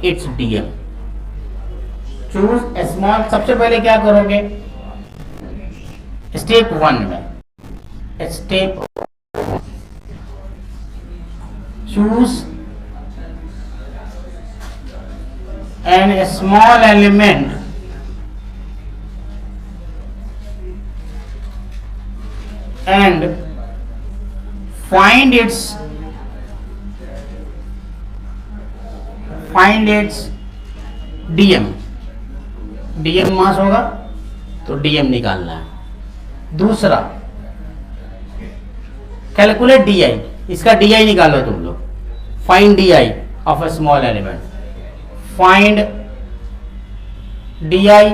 It's DM. Choose small, सबसे पहले क्या करोगे स्टेप 1 में, step choose an small element and find its DM। DM मास होगा तो DM निकालना है। दूसरा कैलकुलेट DI, इसका DI निकालो तुम लोग। Find DI of a small element, find DI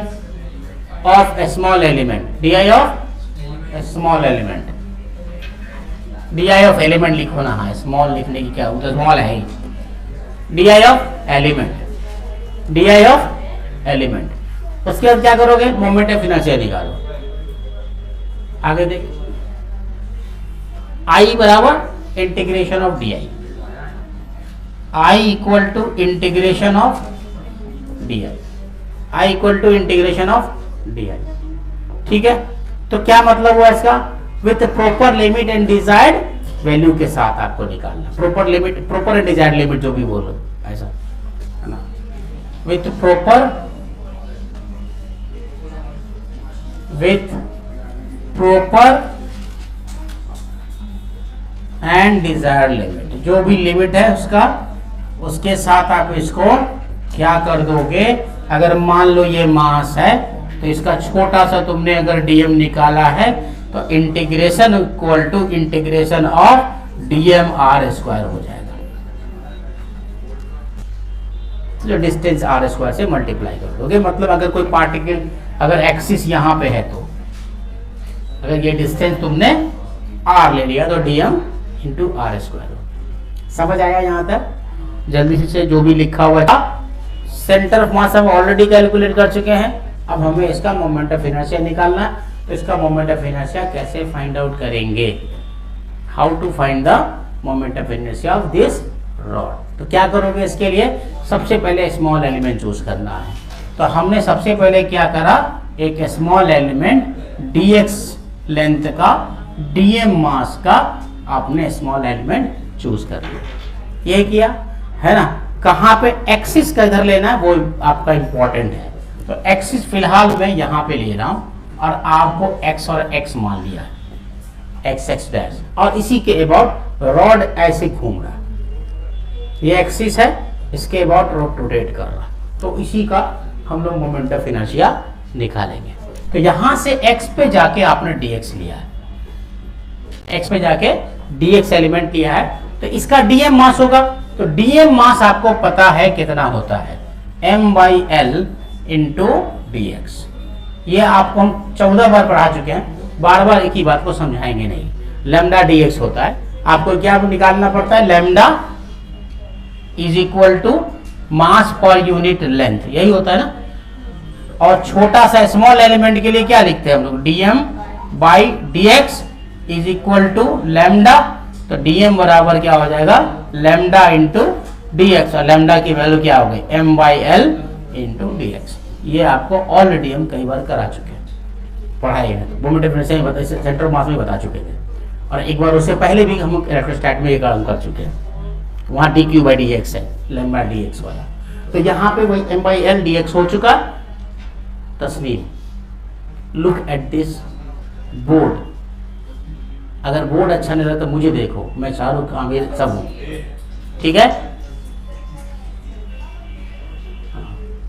of a small element, DI of small element, DI of element लिखो ना, हाँ स्मॉल लिखने की क्या, वो तो स्मॉल है ही। DI of element, DI of element. उसके बाद क्या करोगे, मोमेंट ऑफ इनर्शिया निकालो। आगे देख, I बराबर integration of DI, I equal to integration of DI, I equal to integration of DI। ठीक है, तो क्या मतलब हुआ इसका, with proper limit and desired value के साथ आपको निकालना। Proper limit, proper and desired limit जो भी बोलो ऐसा है ना, with proper and desired limit, जो भी लिमिट है उसका, उसके साथ आप इसको क्या कर दोगे। अगर मान लो ये मास है तो इसका छोटा सा तुमने अगर डीएम निकाला है तो integration equal to integration of DM R square हो जाएगा। जो डिस्टेंस आर स्क्वायर से मल्टीप्लाई कर दोगे, मतलब अगर कोई पार्टिकल अगर एक्सिस यहाँ पे है तो अगर ये डिस्टेंस तुमने आर ले लिया तो डीएम इंटू आर स्क्वायर हो। समझ आया यहाँ तक? जल्दी से जो भी लिखा हुआ है, सेंटर ऑफ मास हम ऑलरेडी कैलकुलेट कर चुके हैं। अब हमें इसका मोमेंट ऑफ इनर्शिया निकालना है, तो इसका मोमेंट ऑफ इनर्शिया कैसे फाइंड आउट करेंगे, how to find the moment of inertia of this rod. तो क्या करोगे इसके लिए, सबसे पहले स्मॉल एलिमेंट चूज करना है। तो हमने सबसे पहले क्या करा, एक स्मॉल एलिमेंट dx लेंथ का dm मास का आपने स्मॉल एलिमेंट चूज कर लिया, ये किया है ना। कहाँ पे एक्सिस का इधर लेना है वो आपका इंपॉर्टेंट है। तो एक्सिस फिलहाल मैं यहाँ पे ले रहा हूँ और आपको x और x मान लिया है, x डैश, और इसी के अबाउट रॉड ऐसे घूम रहा है, ये एक्सिस है, इसके अबाउट रॉड रोटेट कर रहा, तो इसी का हम लोग मोमेंट ऑफ इनर्शिया निकालेंगे। तो यहाँ से x पे जाके आपने dx लिया है, x पे जाके dx एलिमेंट लिया है, तो इसका dm मास होगा। तो dm मास आपको पता है कितना होता है, m/l इंटू dx। ये आपको हम 14 बार पढ़ा चुके हैं, बार बार एक ही बात को समझाएंगे नहीं। लैम्डा dx होता है, आपको क्या निकालना पड़ता है, lambda is equal to mass per unit length, यही होता है ना। और छोटा सा स्मॉल एलिमेंट के लिए क्या लिखते हैं हम लोग, dm/dx is equal to lambda. तो dm बराबर क्या हो जाएगा, लैम्डा इंटू dx, और लैम्डा की वैल्यू क्या हो गई, m/l इंटू dx। ये आपको ऑलरेडी हम कई बार करा चुके हैं पढ़ाई है, तो moment of inertia centre of mass में बता चुके थे, और एक बार उससे पहले भी हम इलेक्ट्रोस्टैट में ये काम कर चुके हैं। वहाँ dq/dx है, लैम्डा dx वाला। तो यहाँ पे वही m/l dx हो चुका। तस्वीर, लुक एट दिस बोर्ड। अगर बोर्ड अच्छा नहीं रहा तो मुझे देखो, मैं शाहरुख आमिर सब हूँ, ठीक है,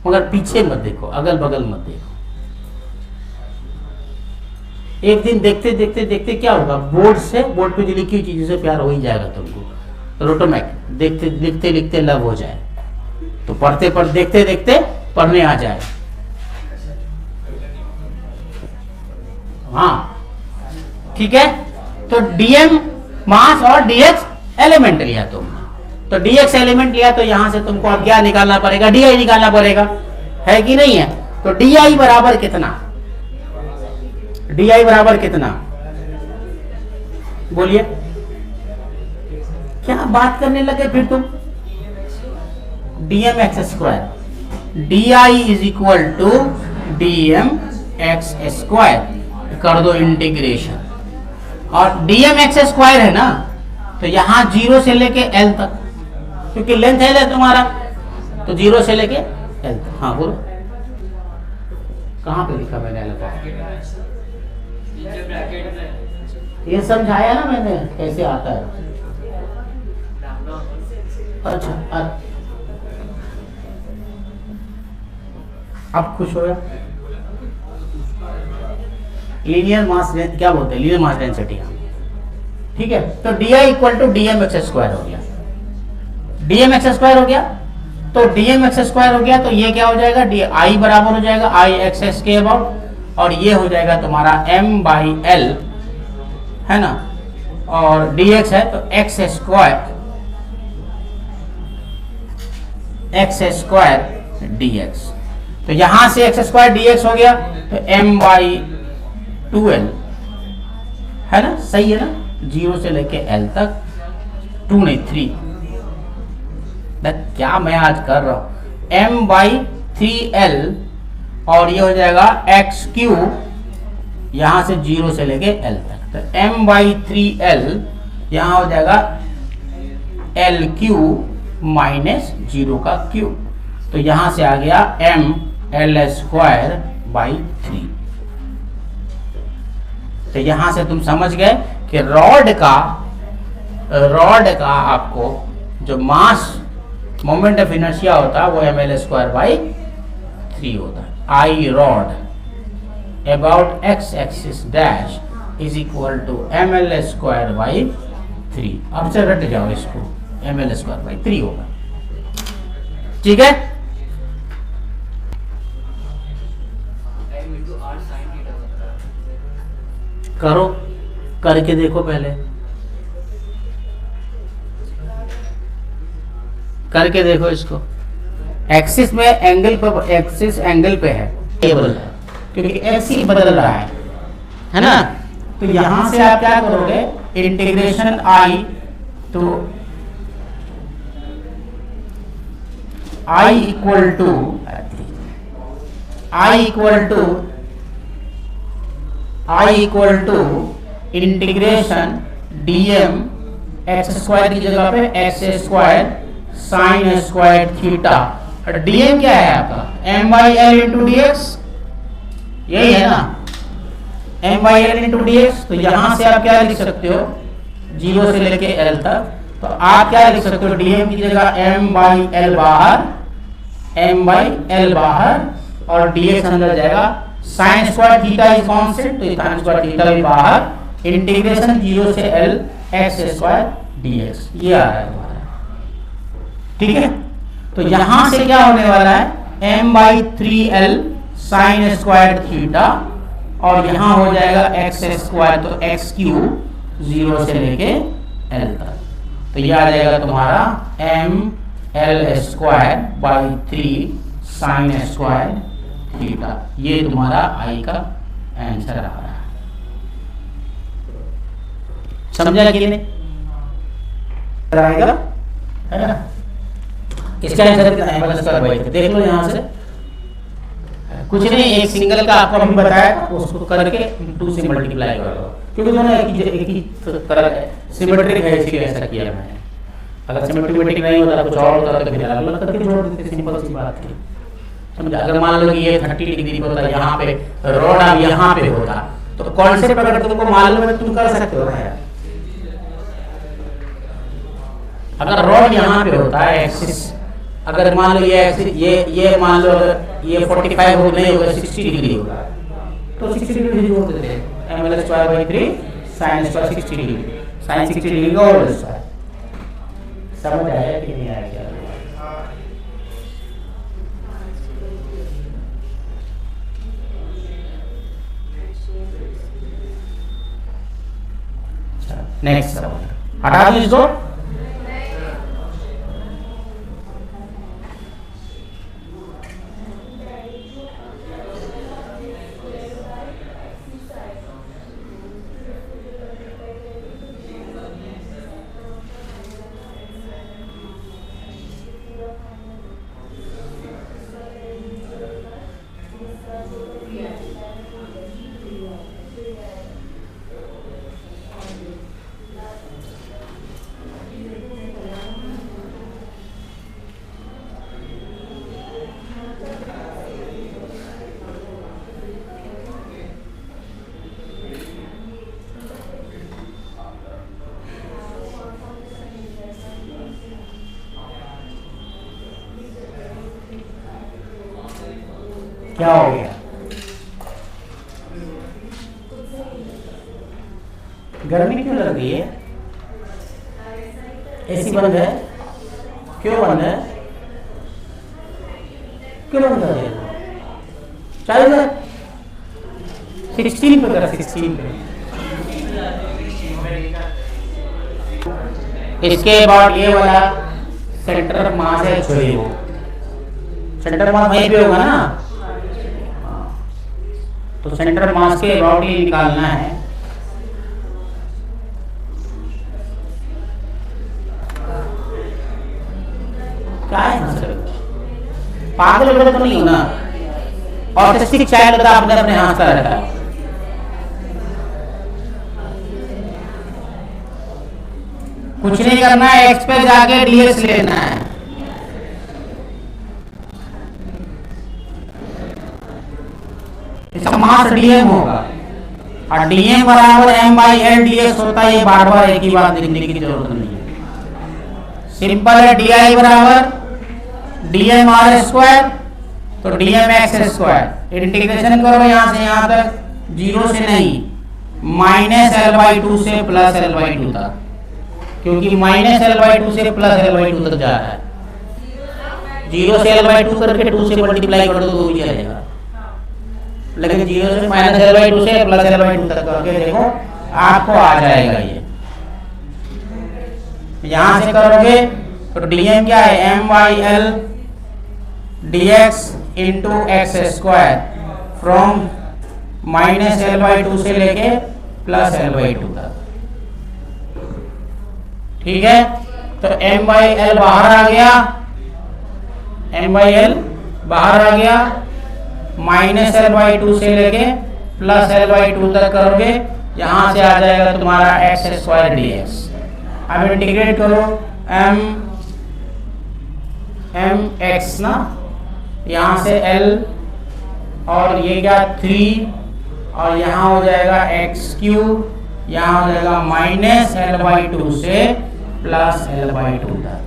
मगर पीछे मत देखो, अगल बगल मत देखो। एक दिन देखते देखते देखते क्या होगा, बोर्ड से, बोर्ड पे जो लिखी हुई चीजों से प्यार हो ही जाएगा तुमको, रोटोमैक देखते लिखते लिखते लव हो जाए, तो पढ़ते पढ़ देखते देखते पढ़ने आ जाए। हाँ ठीक है, तो dm मास और dx एलिमेंट लिया तुमने, तो dx एलिमेंट लिया, तो यहां से तुमको अब क्या निकालना पड़ेगा, di निकालना पड़ेगा, है कि नहीं है। तो di बराबर कितना, di बराबर कितना, बोलिए, क्या बात करने लगे फिर तुम, D M X square, D I is equal to D M X square, कर दो इंटीग्रेशन। और डी एम एक्स स्क्वायर है ना, तो यहां 0 से लेके एल तक, क्योंकि लेंथ एल है तुम्हारा, तो 0 से लेके एल तक। हाँ बोलो, कहां पे लिखा मैंने एल का? ये समझाया ना मैंने कैसे आता है। अच्छा, अब खुश हो गया? लीनियर मास क्या बोलते हैं, लीनियर मास डेंसिटी। ठीक है, तो D I equal to D M X square हो गया, डी एम एक्स स्क्वायर हो गया। तो डी एम एक्स स्क्वायर हो गया, तो ये क्या हो जाएगा, डी आई बराबर हो जाएगा आई एक्स एस के अबाउट, और ये हो जाएगा तुम्हारा एम बाई एल, है ना, और डी एक्स है तो एक्स स्क्वायर डी एक्स। तो यहां से एक्स स्क्वायर डी एक्स हो गया, तो एम बाई 2l, है ना, सही है ना, 0 से लेके l तक, 2 नहीं 3, क्या मैं आज कर रहा हूं, m बाई 3l, और ये हो जाएगा एक्स क्यू, यहां से 0 से लेके l तक, तो m बाई 3l यहां हो जाएगा l क्यू माइनस 0 का क्यू, तो यहां से आ गया m l स्क्वायर बाई 3। तो यहां से तुम समझ गए कि रॉड का आपको जो मास मोमेंट ऑफ इनर्शिया होता है वो एम एल स्क्वायर बाई 3 होता है। I rod about X axis dash is equal to M L square by 3। अब से रट जाओ इसको, एम एल स्क्वायर बाई 3 होगा। ठीक है, करो, करके देखो, पहले करके देखो इसको। एक्सिस में एंगल पर, एक्सिस एंगल पे है, टेबल है, क्योंकि एक्स ही बदल रहा है ना। तो यहां से आप क्या करोगे, इंटीग्रेशन आई, तो I equal to integration DM X square की जगह पे X square sine square theta. DM क्या है आपका, M by L into D X, यही है ना, M by L into D x. तो यहां से आप क्या लिख सकते हो, 0 से लेके एल तक, तो आप क्या लिख सकते हो, डीएम की जगह एम बाई एल बाहर, एम बाई एल बाहर, और डीएक्स अंदर जाएगा, sign square theta is constant, तो साइन स्क्वायर थीटा भी बाहर, इंटीग्रेशन 0 से एल एक्स स्क्वायर डीएक्स, ये आ रहा है हमारा। ठीक है, तो यहां से क्या होने वाला है, m by 3l sign square theta, और यहां हो जाएगा एक्स स्क्वायर, तो एक्स क्यू 0 से लेके l तक, तो यह आ जाएगा तुम्हारा m l square by 3 sine square theta. ये तुम्हारा आई का आंसर आ रहा है। समझा कि नहीं? आएगा, है ना? इसका आंसर कितना है, एम स्क्वायर बाई 3, देख लो यहां से, कुछ नहीं, एक सिंगल का आपको अभी बताया, उसको करके 2 से मल्टीप्लाई कर दो, क्योंकि दोनों एक ही तरह सिमेट्रिक है, इसलिए ऐसा किया मैंने। अगर सिमेट्रिक नहीं होता, कुछ और होता तो फिर अलग करके जोड़ देते, सिंपल सी बात है। समझा? अगर मान लो कि ये 30 डिग्री पे होता, यहाँ पे रोड अब यहाँ पे होता, तो कॉन्सेप्ट अगर तुमको मालूम है तुम कर सकते हो ना यार। अगर रोड यहाँ पे होता है एक्सिस, अगर मान लो ये एक्सिस, ये मान लो अगर ये 45 हो नहीं होगा, 60 डिग्री होगा, तो 60 डिग्री जोड़ देते हैं, M L square by 3 sine square 60 degree, sine 60 degree का होल स्क्वायर। समझ आया कि नहीं आया? नेक्स्ट हटा दो इसको। क्या हो गया? गर्मी क्यों लग रही है? एसी बंद है? क्यों बंद है? क्यों बंद कर दिया? चाहिए 16 पे कर, 16 पे। इसके बाद ये वाला सेंटर ऑफ मास है, छोड़िए वो सेंटर ऑफ मास वहीं पे होगा ना, तो सेंटर ऑफ मास के अबाउट ही निकालना है। क्या है ना सर, पागल लोग तो नहीं हो ना, ऑटिस्टिक चाइल्ड का आपने अपने हाथ का रखा है। कुछ नहीं करना है, एक्स पे जाके डीएक्स लेना है। इसका मास डीएम होगा और डीएम बराबर एम बाई एल डीएक्स होता है। ये बार बार एक ही बात लिखने की जरूरत नहीं है, सिंपल है। डी आई बराबर डीएम आर स्क्वायर, तो डीएम एक्स स्क्वायर। इंटीग्रेशन करो यहां से यहां तक, जीरो से नहीं, माइनस एल बाई टू से प्लस एल बाई टू तक, क्योंकि माइनस एल बाई टू से प्लस एल बाई टू तक जा रहा है। जीरो से एल बाई टू करके 2 से मल्टीप्लाई कर दो तो भी चलेगा, लेकिन जीरो से माइनस एल बाई टू से प्लस एल बाई टू तक करके देखो, आपको आ जाएगा। ये यहां से करोगे तो डीएम क्या है, M by L dx into X square from minus L by two से लेके प्लस एल बाई टू तक। ठीक है, तो m बाई एल बाहर आ गया, m बाई एल बाहर आ गया, माइनस एल बाई टू से लेके प्लस एल बाई टू तक करोगे, यहां से आ जाएगा तुम्हारा एक्स स्क्वायर डी एक्स। अब इंटीग्रेट करो, m x ना, यहां से l और ये क्या 3, और यहां हो जाएगा एक्स क्यूब, यहां हो जाएगा माइनस एल बाई टू से प्लस एल बाई टू तक।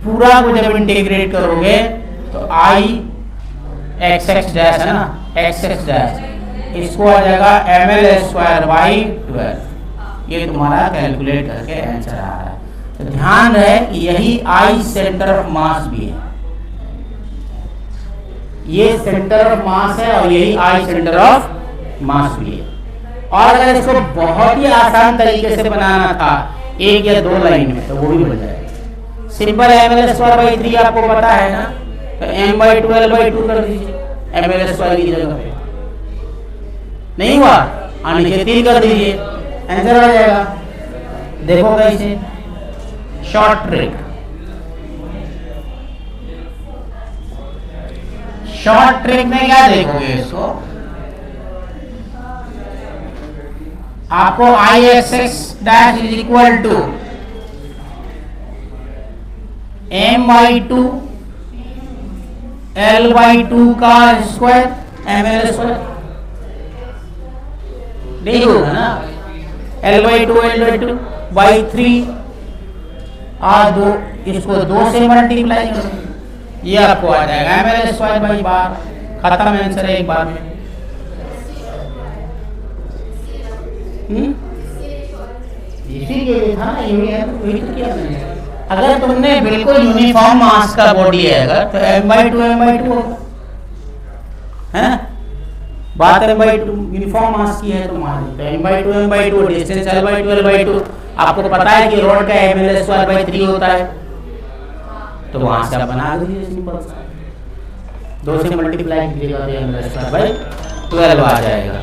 पूरा को जब इंटीग्रेट करोगे तो आई एक्स एक्स डैश है ना, एक्स एक्स डैश, इसको आ जाएगा एम एल स्क्वायर बाई 12। ये तुम्हारा कैलकुलेट करके आंसर आ रहा है। तो ध्यान रहे कि यही आई सेंटर ऑफ मास भी है, ये सेंटर ऑफ मास है और यही आई सेंटर ऑफ मास भी है। और अगर इसको बहुत ही आसान तरीके से बनाना था, एक या दो लाइन में, तो वो भी बन जाएगा। Simple M L square by 3 आपको पता है ना, तो एम बाई 12 बाई 2 कर दीजिए एम एल स्क्वायर की जगह पे। नहीं हुआ, नीचे 3 कर दीजिए, आंसर आ जाएगा। देखो कैसे, शॉर्ट ट्रिक। शॉर्ट ट्रिक में क्या देखोगे, इसको आपको I X X dash is equal to M by two L by two का स्क्वायर एम एल स्क्वायर, नहीं होगा ना, एल बाई टू बाई 3 और 2, इसको 2 से मल्टीप्लाई करो, ये आपको आ जाएगा एम एल स्क्वायर बाई बार। खत्म आंसर है एक बार में। इसीलिए था ना, वही तो किया मैंने। अगर तुमने बिल्कुल यूनिफॉर्म मास का बॉडी है अगर, तो एम बाई टू होगा, है बात M by two uniform mass की है तुम्हारी, तो M by two distance L by two. आपको पता है कि रोड का एम एल स्क्वायर बाई 3 होता है, तो वहां से आप बना दीजिए सिंपल सा, 2 से मल्टीप्लाई कीजिएगा तो एम एल स्क्वायर बाई 12 आ जाएगा।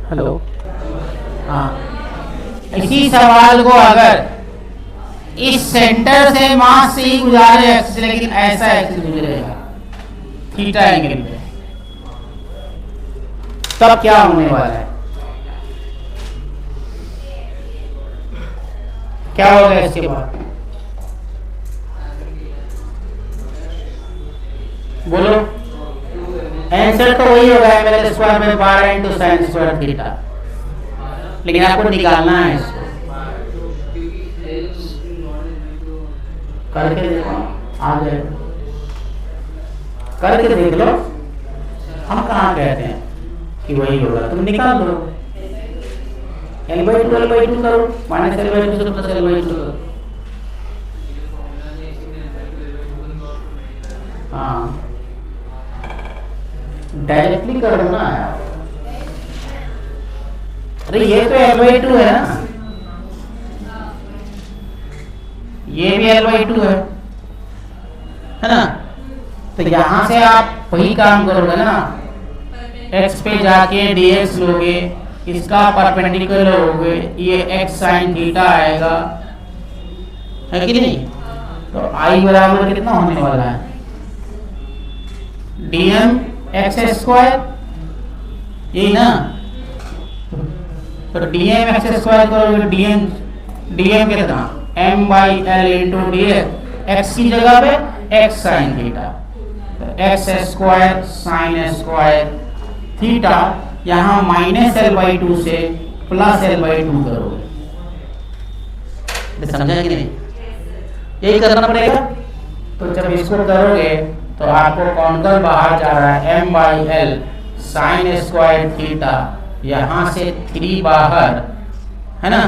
हेलो, हाँ, इसी सवाल को अगर इस सेंटर से मास से ही गुजारे एक्सिस, लेकिन ऐसा एक्सिस गुजरेगा थीटा एंगल पे, तब क्या होने वाला है, क्या होगा इसके बाद, बोलो। आंसर तो वही होगा एम एल स्क्वायर में 12 इंटू साइन स्क्वायर थीटा, लेकिन आपको निकालना है इसको। करके देखो, आ जाएगा, करके देख लो। हम कहाँ कहते हैं कि वही होगा, तुम निकाल लो, L/2 करो, -L/2 से प्लस L/2 करो। हाँ, डायरेक्टली कर दो ना यार। अरे ये तो L/2 है ना, ये भी L/2 है ना। तो यहां से आप वही काम करोगे ना, x पे जाके dx लोगे, इसका परपेंडिकुलर लोगे, ये x sin थीटा आएगा, है कि नहीं। तो i बराबर कितना होने वाला है, dm x², यही ना। तो dm x² करोगे, dm कितना m/l इंटू dx, x की जगह पे x sin theta, x² sin² theta, यहाँ -L/2 से प्लस L/2 करोगे। समझा कि नहीं, यही करना पड़ेगा। तो जब इसको करोगे तो आपको कौनकर बाहर जा रहा है, m/l sin² थीटा, यहाँ से 3 बाहर है ना,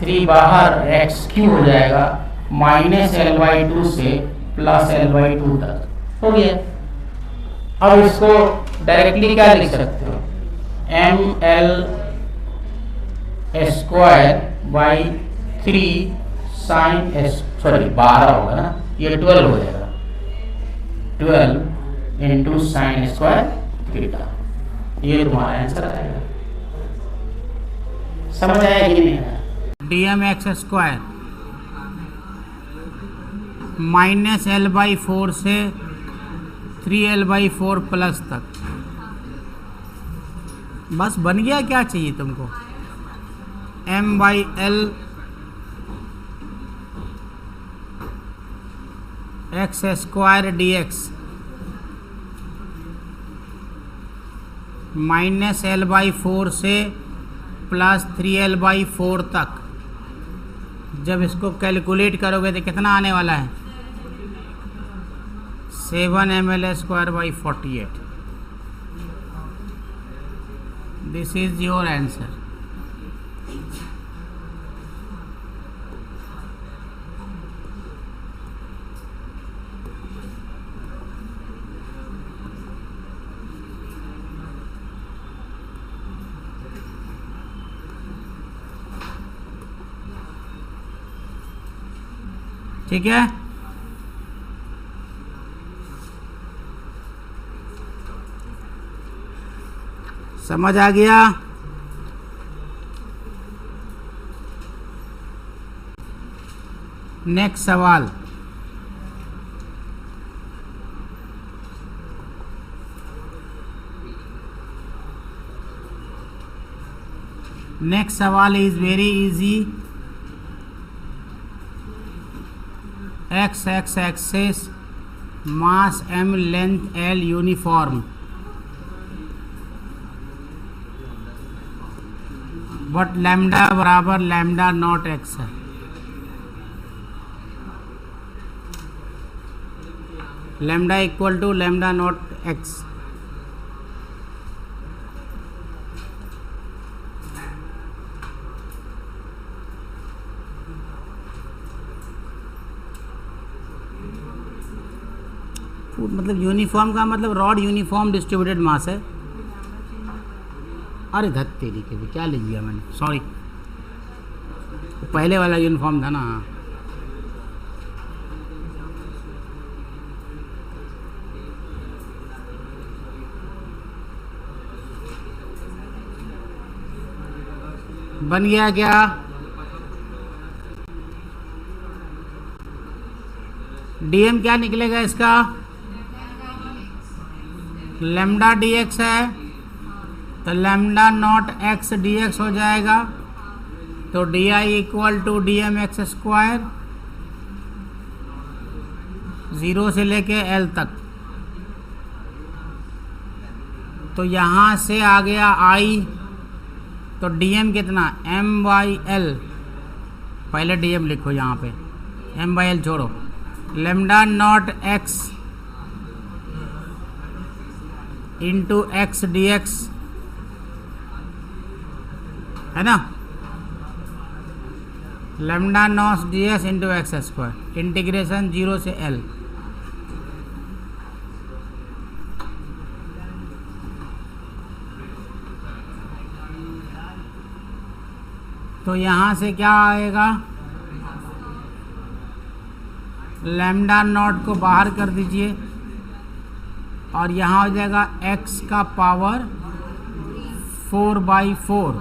3 बाहर x³ हो जाएगा, -L/2 से प्लस L/2 तक हो गया। अब इसको डायरेक्टली क्या लिख सकते हो, ml²/3 sin s, सॉरी 12 होगा ना, ये 12 हो जाएगा, 12 इंटू sin² थीटा, ये तुम्हारा आंसर आएगा। समझ आया कि नहीं आया। dm x² -L/4 से 3L/4 प्लस तक, बस बन गया। क्या चाहिए तुमको, m/l x² dx -L/4 से प्लस 3L/4 तक। जब इसको कैलकुलेट करोगे तो कितना आने वाला है, 7ml²/48। This is your answer. ठीक है, समझ आ गया। नेक्स्ट सवाल, नेक्स्ट सवाल is very easy. x axis, mass m, length l, uniform, but lambda बराबर लैम्डा नॉट x है। Lambda equal to lambda naught x। मतलब यूनिफॉर्म का मतलब रॉड यूनिफॉर्म डिस्ट्रीब्यूटेड मास है। अरे धत तेरी के भी क्या लिख दिया मैंने, सॉरी, पहले वाला यूनिफॉर्म था ना। बन गया क्या, डीएम क्या निकलेगा इसका, लैम्डा dx है तो लैम्डा नॉट x dx हो जाएगा। तो di equal to dm x², 0 से लेके l तक। तो यहाँ से आ गया i, तो dm कितना, m/l, पहले dm लिखो यहाँ पे, m/l छोड़ो, lambda naught x into x D x, है ना, lambda naught D x into X square, integration 0 से L। तो यहाँ से क्या आएगा, लैम्डा नॉट को बाहर कर दीजिए और यहाँ हो जाएगा x का पावर 4/4,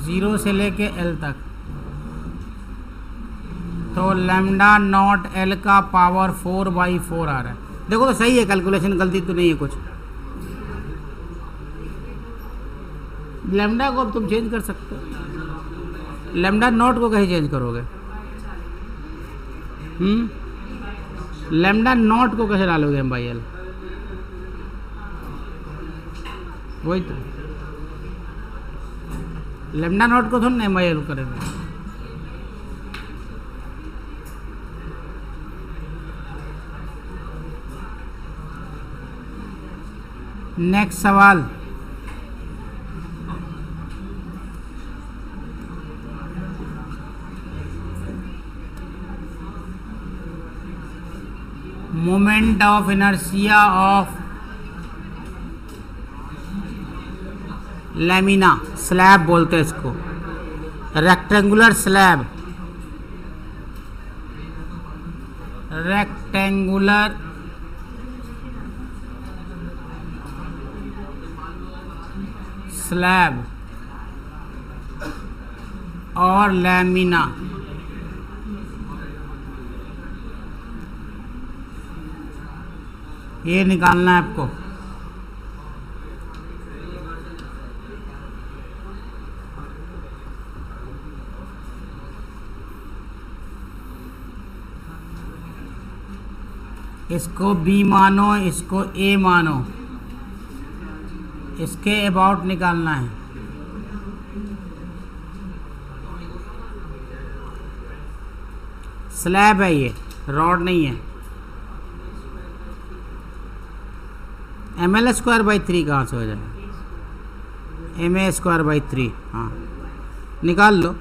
0 से लेके L तक। तो लैम्डा नॉट L का पावर 4/4 आ रहा है। देखो तो सही है, कैलकुलेशन गलती तो नहीं है कुछ। लैम्डा को अब तुम चेंज कर सकते हो, लैम्डा नॉट को कहीं चेंज करोगे? लैम्डा नॉट को कैसे डालोगे M/L? वही तो, लैम्डा नॉट को थोड़ा M/L करेंगे। नेक्स्ट सवाल, moment of inertia of lamina, slab बोलते हैं इसको, रेक्टेंगुलर स्लैब, रेक्टेंगुलर स्लैब और लैमिना, ये निकालना है आपको। इसको B मानो, इसको A मानो, इसके अबाउट निकालना है। स्लैब है ये, रॉड नहीं है। mL²/3 कहाँ से हो जाएगा? ma²/3, हाँ निकाल लो।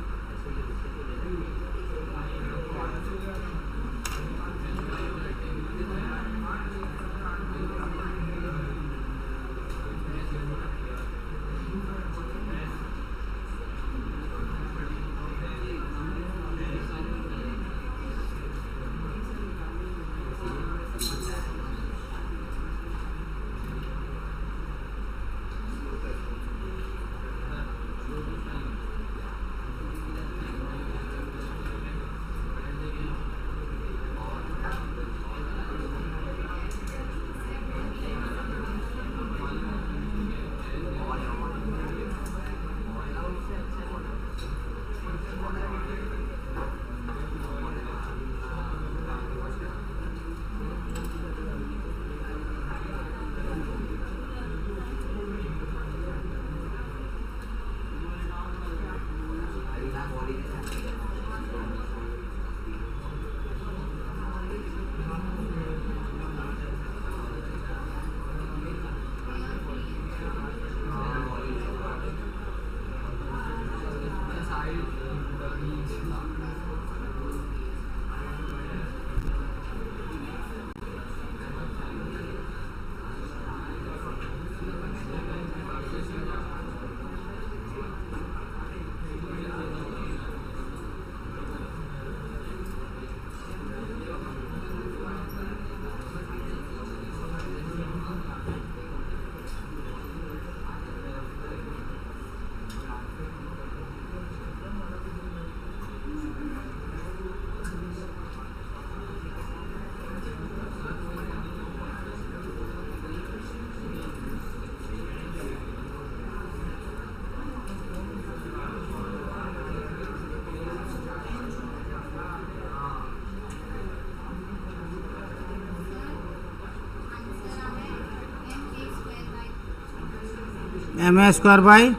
ma²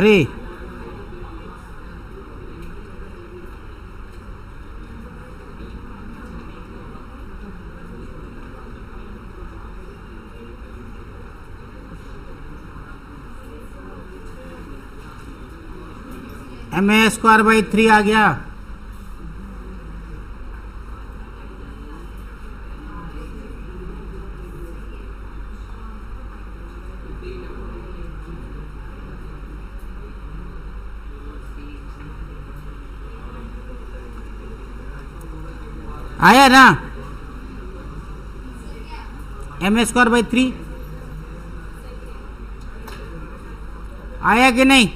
3। ma² / 3 आ गया। आया ना ma² / 3 आया कि नहीं?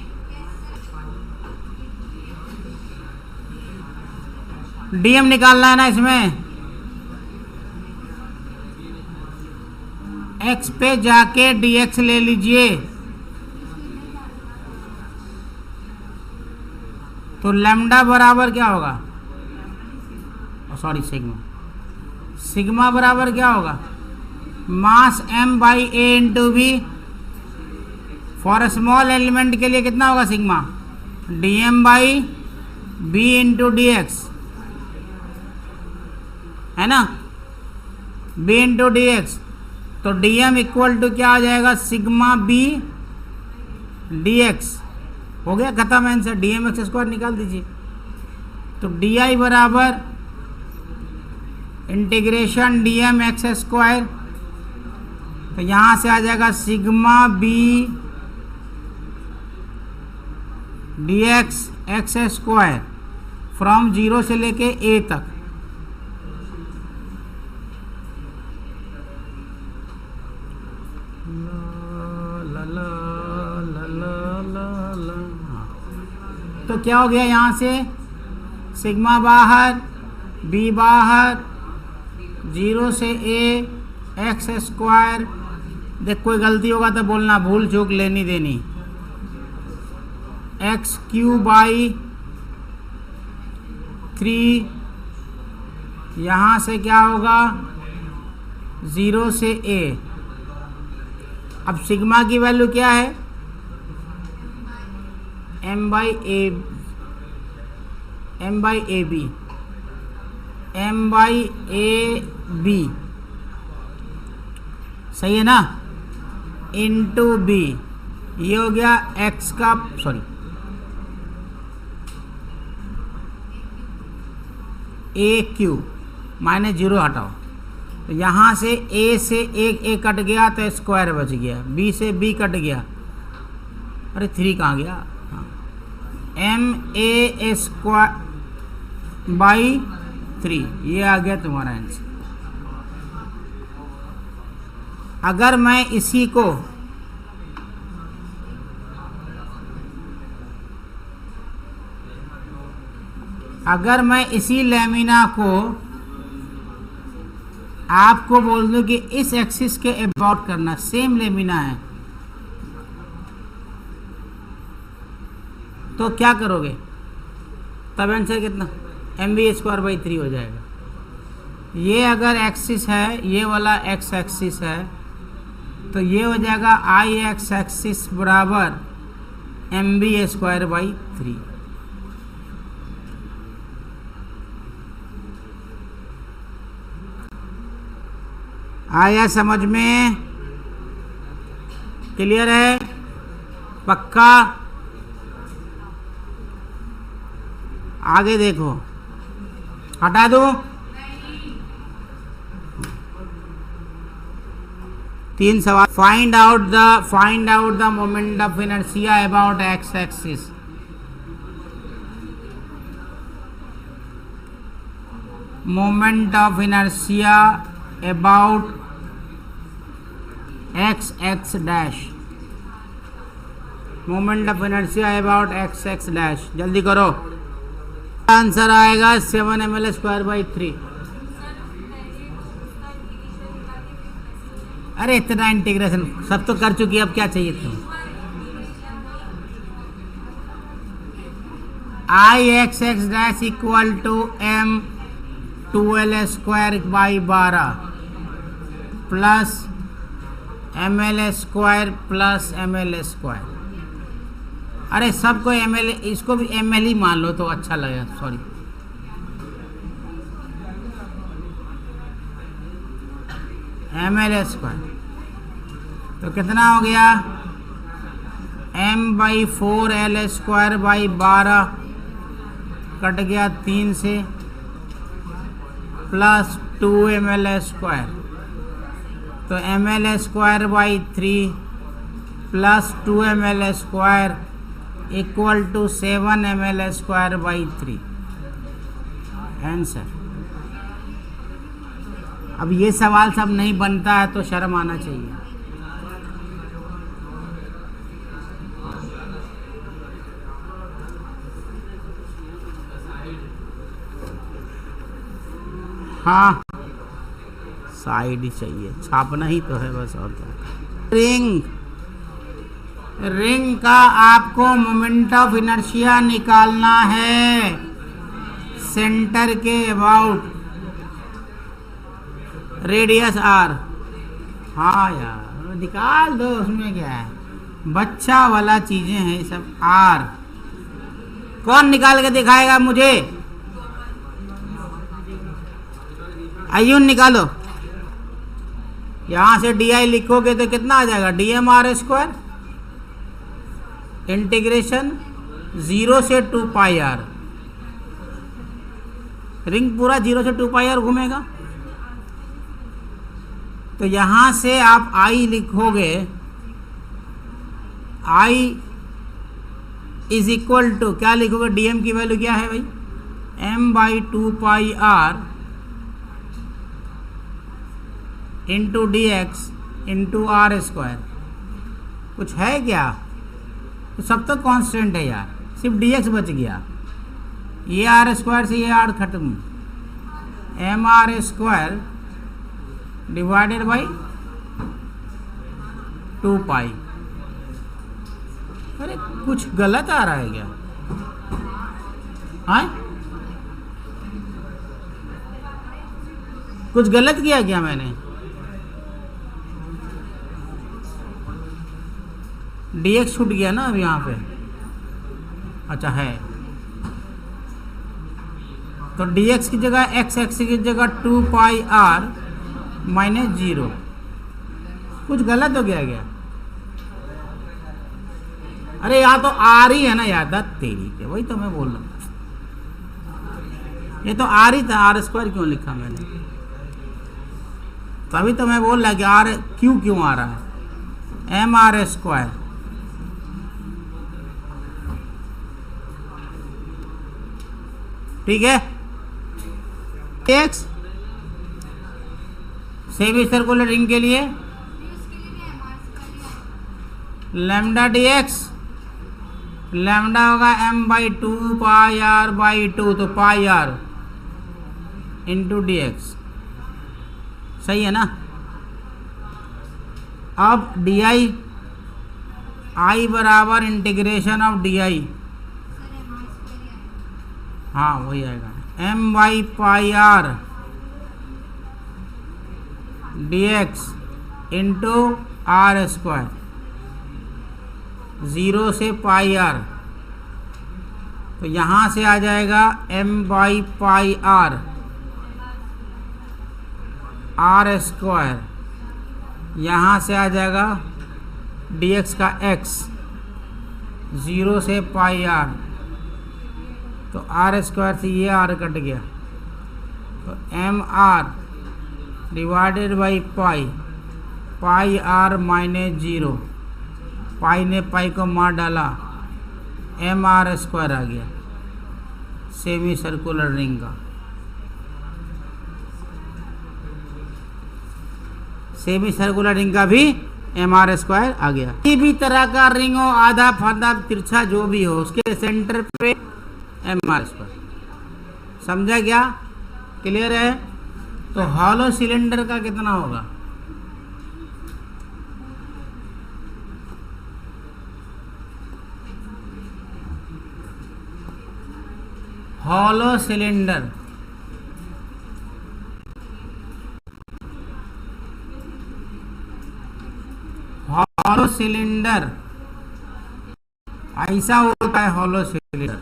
डीएम निकालना है ना इसमें। एक्स पे जाके डीएक्स ले लीजिए, तो लैम्डा बराबर क्या होगा? सॉरी, सिग्मा बराबर क्या होगा? मास m/a into v। For small element के लिए कितना होगा सिग्मा? dm/b इंटू dx, है ना, b इंटू dx। तो dm इक्वल टू क्या आ जाएगा? Sigma b dx। हो गया खत्म आंसर। dmx² निकाल दीजिए। तो di बराबर इंटीग्रेशन dmx²। तो यहाँ से आ जाएगा sigma b dx x² from 0 से लेके a तक। तो क्या हो गया? यहाँ से सिग्मा बाहर, b बाहर, 0 से a x²। देख कोई गलती होगा तो बोलना, भूल चूक लेनी देनी। x³ / 3, यहाँ से क्या होगा? 0 से a। अब सिग्मा की वैल्यू क्या है? m/ab, सही है ना, इंटू b। ये हो गया x का, सॉरी AQ -0 हटाओ। तो यहाँ से a से a कट गया तो स्क्वायर बच गया, b से b कट गया, अरे 3 कहाँ गया? ma²/3 ये आ गया तुम्हारा आंसर। अगर मैं इसी को इसी लैमिना को आपको बोल दूं कि इस एक्सिस के अबाउट करना, सेम लैमिना है, तो क्या करोगे? तब आंसर कितना? mv² / 3 हो जाएगा। ये अगर एक्सिस है, ये वाला एक्स एक्सिस है, तो ये हो जाएगा i एक्सिस बराबर mv² / 3। आया समझ में? क्लियर है? पक्का? आगे देखो, हटा दो। 3 सवाल। Find out the moment of inertia about X axis. Moment of inertia about x('). Moment of inertia about x('). जल्दी करो, आंसर आएगा 7 ml² / 3। अरे इतना इंटीग्रेशन सब तो कर चुकी, अब क्या चाहिए तुम? i(x(' equal to m2l² / 12 plus ml² + ml²। अरे सबको एम एल, इसको भी एम एल ही मान लो तो अच्छा लगेगा, सॉरी। एम एल स्क्वायर तो कितना हो गया, m by 4l square by 12 cut गया 3 से, प्लस 2ml स्क्वायर, तो ml square by 3 plus 2ml square equal to 7ml square by 3 answer. अब ये सवाल सब नहीं बनता है तो शर्म आना चाहिए। हाँ साइड ही चाहिए, छापना ही तो है बस, और क्या। रिंग, रिंग का आपको मोमेंट ऑफ इनर्शिया निकालना है सेंटर के अबाउट, रेडियस आर। हाँ यार निकाल दो, उसमें क्या है, बच्चा वाला चीजें हैं सब। आर कौन निकाल के दिखाएगा मुझे, आयुन निकालो। यहां से डी आई लिखोगे तो कितना आ जाएगा, D M R square integration 0 से 2 पाई आर। रिंग पूरा 0 से 2 पाई आर घूमेगा, तो यहां से आप आई लिखोगे, आई इज इक्वल टू क्या लिखोगे, डीएम की वैल्यू क्या है भाई, m by 2 pi R into D x into are square. कुछ है क्या, तो सब तो कांस्टेंट है यार, सिर्फ डी एक्स बच गया, ये आर स्क्वायर से ये आर खत्म, M are square divided by 2 pi. अरे कुछ गलत आ रहा है क्या, हाँ कुछ गलत किया क्या मैंने, dx छूट गया ना अब यहाँ पे, अच्छा है, तो dx की जगह x, x की जगह 2 पाई आर माइनस 0। कुछ गलत हो गया क्या, अरे यहाँ तो आर ही है ना यार, तेरी के वही तो मैं बोल रहा हूँ, ये तो आर ही था, आर स्क्वायर क्यों लिखा मैंने, तभी तो मैं बोल रहा कि आर क्यों आ रहा है, एम आर स्क्वायर ठीक है। एक्स सेमी सर्कुलर रिंग के लिए लैम्डा डी एक्स, लैम्डा होगा m by 2 pi R by 2, तो pi R into D x, सही है ना। अब डी आई, आई बराबर इंटीग्रेशन ऑफ डी आई, हाँ वही आएगा, m by pi R D x into are square 0 से पाई आर, तो यहाँ से आ जाएगा m by pi R R square, यहाँ से आ जाएगा dx का x 0 से पाई आर, तो आर स्क्वायर से ये आर कट गया, तो M R divided by pi, pi R minus 0, pi ने पाई को मार डाला, एम आर स्क्वायर आ गया सेमी सर्कुलर रिंग का। सेमी सर्कुलर रिंग का भी एम आर स्क्वायर आ गया। किसी भी तरह का रिंग हो, आधा फाधा तिरछा जो भी हो, उसके सेंटर पे एम आर स्क्वायर, समझा क्या, क्लियर है। तो हॉलो सिलेंडर का कितना होगा, हॉलो सिलेंडर हॉलो सिलेंडर ऐसा होता है हॉलो सिलेंडर।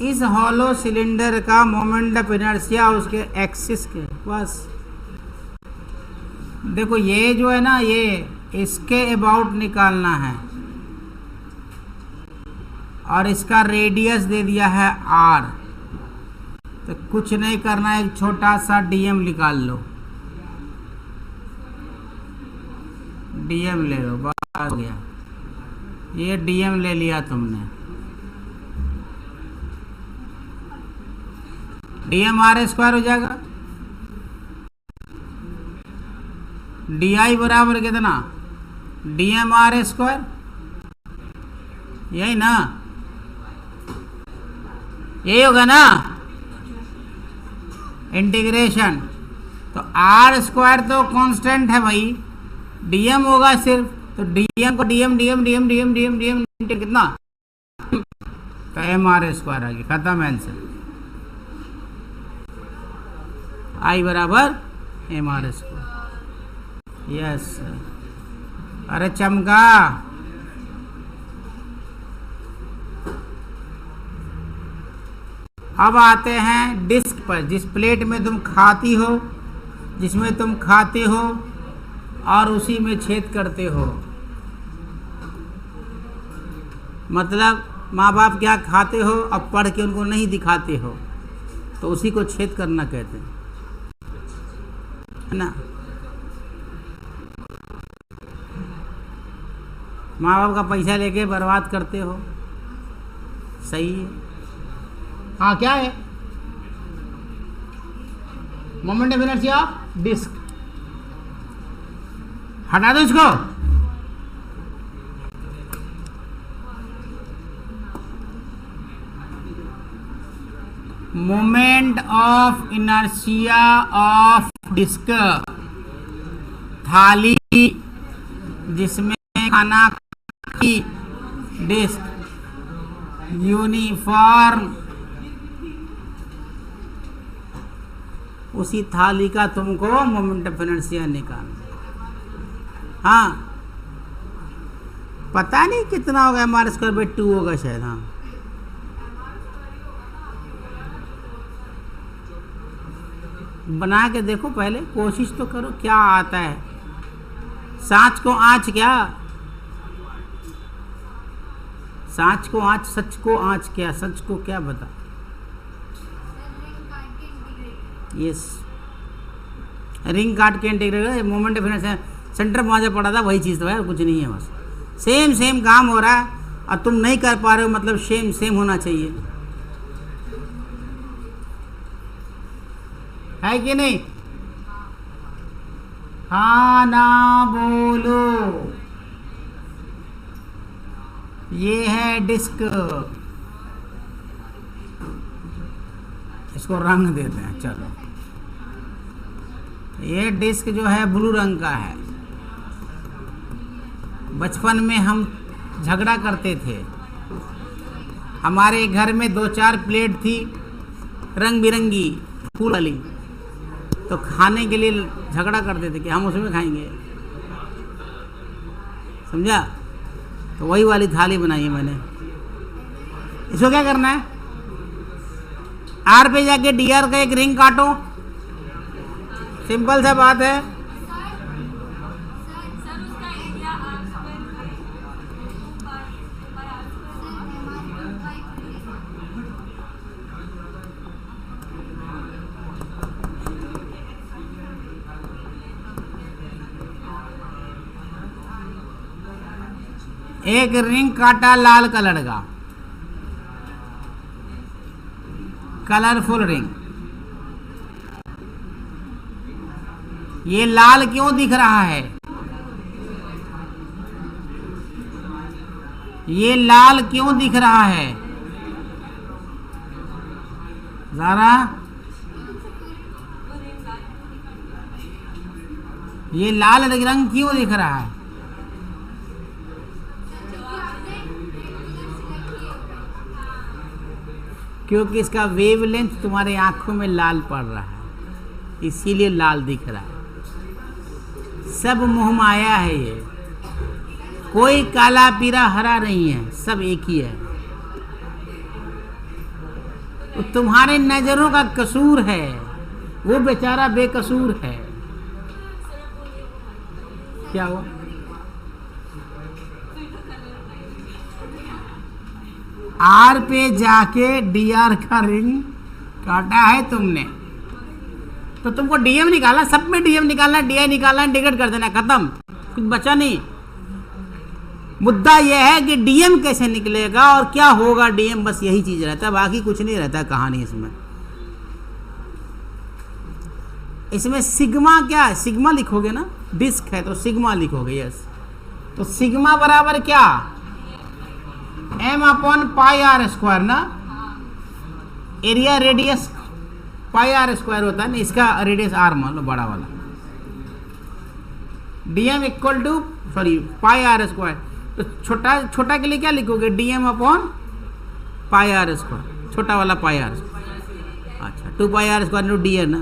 इस हॉलो सिलेंडर का मोमेंट ऑफ इनर्शिया उसके एक्सिस के बस। देखो ये जो है ना, ये इसके अबाउट निकालना है और इसका रेडियस दे दिया है r, तो कुछ नहीं करना है, एक छोटा सा dm निकाल लो, dm ले लो, बस हो गया। ये dm ले लिया तुमने, dm r स्क्वायर हो जाएगा। di बराबर कितना, dm r स्क्वायर, यही ना, यही होगा ना इंटीग्रेशन। तो आर स्क्वायर तो कांस्टेंट है भाई, डीएम होगा सिर्फ, तो डीएम को DM DM DM DM DM DM कितना, तो एम आर स्क्वायर आ गया, खत्म आंसर। आई बराबर एम आर स्क्वायर, यस। अरे चमका, अब आते हैं डिस्क पर, जिस प्लेट में तुम खाती हो, जिसमें तुम खाते हो और उसी में छेद करते हो। मतलब माँ बाप क्या खाते हो, अब पढ़ के उनको नहीं दिखाते हो, तो उसी को छेद करना कहते हैं, है ना। माँ बाप का पैसा लेके बर्बाद करते हो, सही है। हाँ क्या है, मोमेंट ऑफ इनर्शिया डिस्क, हटा दो इसको। Moment of inertia of disc, थाली जिसमें खाना की डिस्क, यूनिफॉर्म, उसी थाली का तुमको मोमेंट ऑफ इनर्शिया निकालना। हाँ पता नहीं कितना होगा, हमारे स्क्वायर बाई 2 होगा शायद। हाँ बना के देखो, पहले कोशिश तो करो क्या आता है। सांच को आँच, क्या सांच को आँच, सच को आँच, क्या सच को क्या बता। यस, रिंग काट के integrate, moment of inertia centre में वहाँ पड़ा था, वही चीज़ तो है, कुछ नहीं है, बस सेम सेम काम हो रहा है और तुम नहीं कर पा रहे हो, मतलब सेम सेम होना चाहिए, है कि नहीं। हाँ ना बोलो, ये है डिस्क, इसको रंग देते हैं। चलो, ये डिस्क जो है ब्लू रंग का है। बचपन में हम झगड़ा करते थे, हमारे घर में 2-4 प्लेट थी रंग बिरंगी फूल वाली, तो खाने के लिए झगड़ा करते थे कि हम उसमें खाएंगे, समझा। तो वही वाली थाली बनाई है मैंने। इसको क्या करना है, आर पे जाके डी आर का एक रिंग काटो, सिंपल सा बात है। एक रिंग काटा लाल कलर का, कलरफुल रिंग। ये लाल क्यों दिख रहा है, ये लाल क्यों दिख रहा है जरा, ये लाल रंग क्यों दिख रहा है। क्योंकि इसका वेवलेंथ तुम्हारे आंखों में लाल पड़ रहा है, इसीलिए लाल दिख रहा है। सब मोह माया है ये। कोई काला पीला हरा नहीं है, सब एक ही है। तो तुम्हारे नजरों का कसूर है, वो बेचारा बेकसूर है। क्या हुआ? आर पे जाके डी आर का रिंग काटा है तुमने, तो तुमको डीएम निकाला, सब में डीएम निकालना, डीआई निकालना, इंटीग्रेट कर देना, खत्म, कुछ बचा नहीं। मुद्दा यह है कि डीएम कैसे निकलेगा और क्या होगा डीएम, बस यही चीज रहता है, बाकी कुछ नहीं रहता कहानी इसमें। इसमें सिग्मा क्या है? सिग्मा लिखोगे ना, डिस्क है तो सिग्मा लिखोगे, यस। तो सिग्मा बराबर क्या? m upon pi R square ना, area radius pi R square होता है ना, इसका रेडियस आर मान लो बड़ा वाला। DM equal to sorry pi R square, तो छोटा छोटा के लिए क्या लिखोगे? DM upon pi R square, छोटा वाला पाई आर स्क्वायर। अच्छा 2 pi R square into D है ना,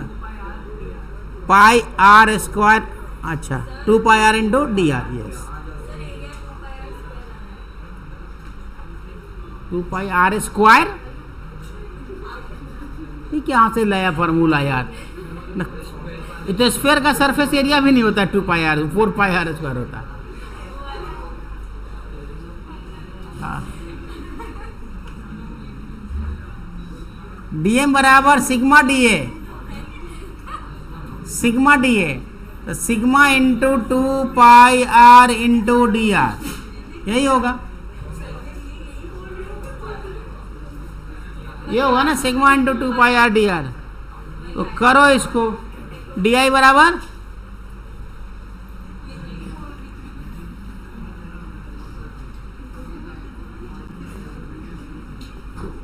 पाई आर स्क्वायर, अच्छा 2 pi R into D R, yes 2 pi R square. ये कहाँ से लाया फॉर्मूला यार? तो स्फीयर का सरफेस एरिया भी नहीं होता 2 pi R, 4 pi R square होता है। डीएम बराबर sigma D A, sigma D A, तो sigma into 2 pi R into D R, यही होगा, ये होगा ना, sigma into 2 pi R D R. तो करो इसको, डी आई बराबर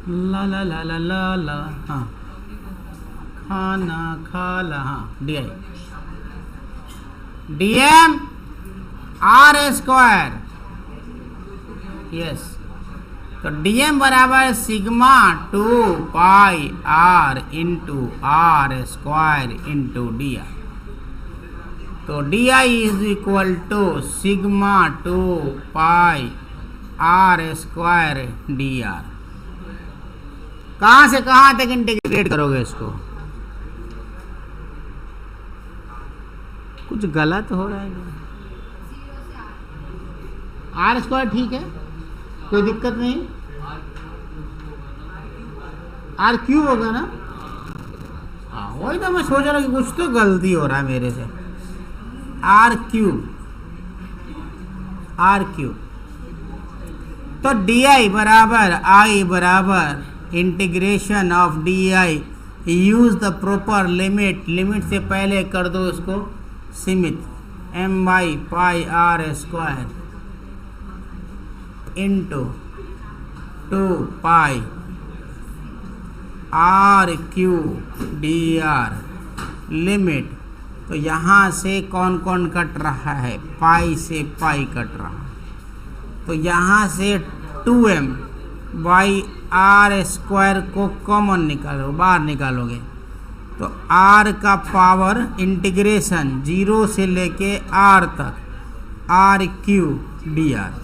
ला ला ला ला ला ला, हाँ खाना खा ला, हाँ D I D M R square, yes. तो डीएम बराबर sigma 2 pi R into are square into D R. तो D I is equal to sigma 2 pi R square D R. कहाँ से कहाँ तक इंटीग्रेट करोगे इसको? कुछ गलत हो रहा है। आर स्क्वायर ठीक है, कोई दिक्कत नहीं, आर क्यूब होगा ना, हाँ वही तो मैं सोच रहा हूँ कि कुछ तो गलती हो रहा है मेरे से। आर क्यूब, आर क्यूब, तो डी आई बराबर आई बराबर integration of D I, use the proper limit, limit से पहले कर दो इसको सीमित, M by pi R square into 2 pi R Q D R limit. तो यहाँ से कौन कौन कट रहा है? पाई से पाई कट रहा है, तो यहाँ से 2m बाई आर स्क्वायर को कॉमन निकालो, बाहर निकालोगे तो r का पावर इंटीग्रेशन 0 से लेके r तक, आर क्यू डी आर।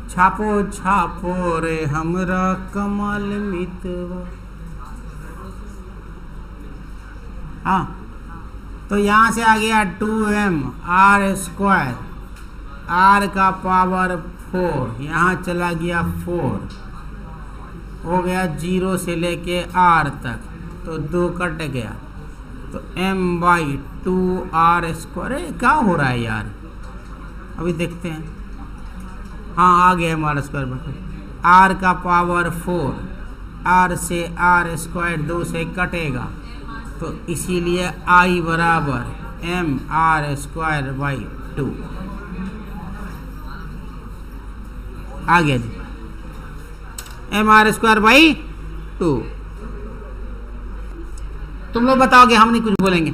छापो छापो रे हमरा कमाल मितवा। हाँ तो यहाँ से आ गया 2m आर स्क्वायर, r का पावर 4, यहाँ चला गया 4, हो गया 0 से लेके r तक, तो 2 कट गया, तो m बाई 2 आर स्क्वायर। क्या हो रहा है यार, अभी देखते हैं। हाँ आ गया हमारा स्क्वायर बटे, आर का पावर 4, आर से आर स्क्वायर 2 से कटेगा, तो इसीलिए आई बराबर एम आर स्क्वायर बाई 2 आ गया जी, एम आर स्क्वायर बाई 2। तुम लोग बताओगे, हम नहीं कुछ बोलेंगे।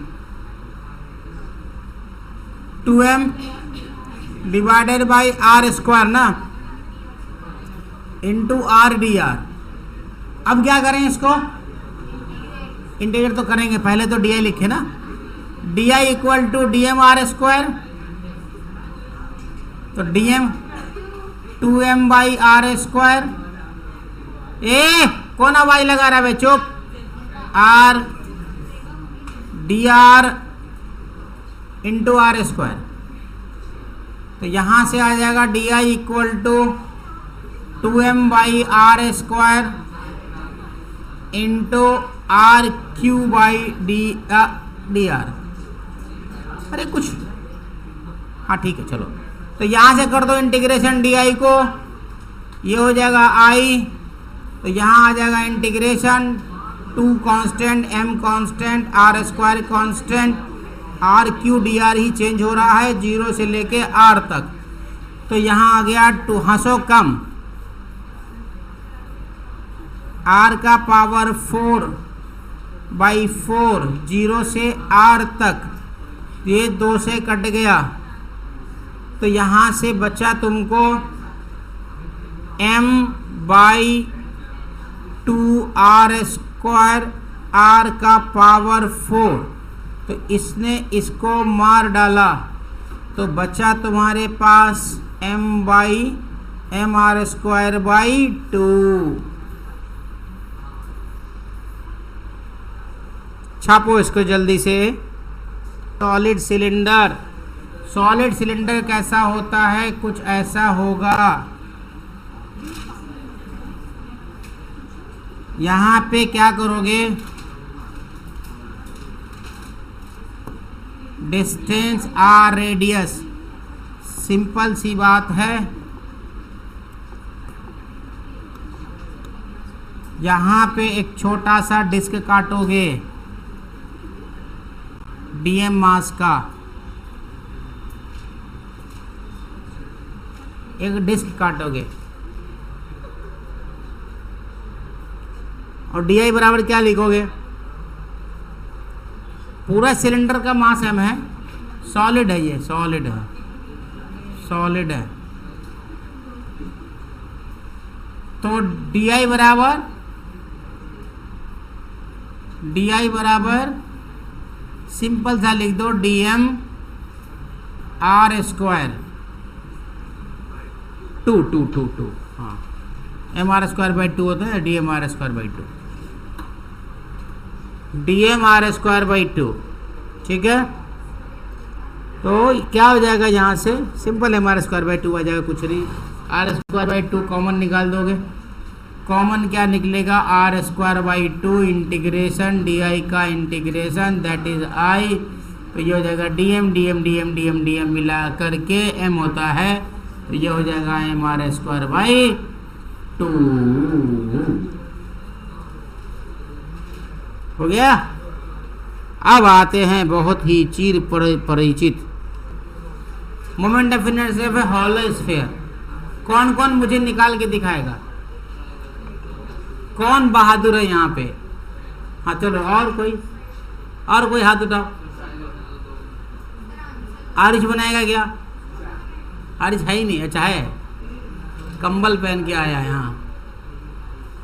2m divided by R square ना इंटू आर डी आर। अब क्या करें इसको? इंटीग्रेट तो करेंगे, पहले तो डी आई लिखे ना, D I equal to D M R square, तो D M 2m by R square. ए कौन वाई लगा रहा है, चुप, R D R into are square. तो यहां से आ जाएगा D I equal to 2m by R square into R Q by D R. अरे कुछ, हाँ ठीक है चलो, तो यहां से कर दो इंटीग्रेशन डी आई को, ये हो जाएगा आई, तो यहां आ जाएगा integration 2 constant m constant R square constant, R Q D R ही चेंज हो रहा है 0 से लेके r तक। तो यहां आ गया 2, हंसो कम, r का पावर 4 बाई 4 0 से r तक, ये 2 से कट गया, तो यहाँ से बचा तुमको m by 2r square, r का पावर 4, तो इसने इसको मार डाला, तो बचा तुम्हारे पास m by M are square by 2। छापो इसको जल्दी से। सॉलिड सिलेंडर, सॉलिड सिलेंडर कैसा होता है, कुछ ऐसा होगा। यहां पे क्या करोगे, डिस्टेंस आर रेडियस, सिंपल सी बात है। यहां पे एक छोटा सा डिस्क काटोगे डीएम मास का, एक डिस्क काटोगे, और डी आई बराबर क्या लिखोगे, पूरा सिलेंडर का मास m है, सॉलिड है, ये सॉलिड है, सॉलिड है, तो डी आई बराबर सिंपल सा लिख दो डी एम आर स्क्वायर 2 हाँ, एम आर स्क्वायर बाई 2 होता है, D M R square by 2, D M R square by 2, ठीक है। तो क्या हो जाएगा, यहाँ से simple M are square by 2 आ जाएगा, कुछ नहीं, आर स्क्वायर बाई 2 कॉमन निकाल दोगे, कॉमन क्या निकलेगा, R square by 2 integration D I का इंटीग्रेशन दैट इज आई, तो ये हो जाएगा डी एम मिला करके m होता है, तो ये हो जाएगा एम आर स्क्वायर बाई 2। हो गया। अब आते हैं बहुत ही चिर परिचित मोमेंट ऑफ इनर्शिया है हॉलो स्फीयर। कौन कौन मुझे निकाल के दिखाएगा, कौन बहादुर है यहाँ पे, हाँ चलो, और कोई हाथ उठाओ। आरिश बनाएगा क्या, आरिश है ही नहीं, अच्छा है, कंबल पहन के आया है, यहाँ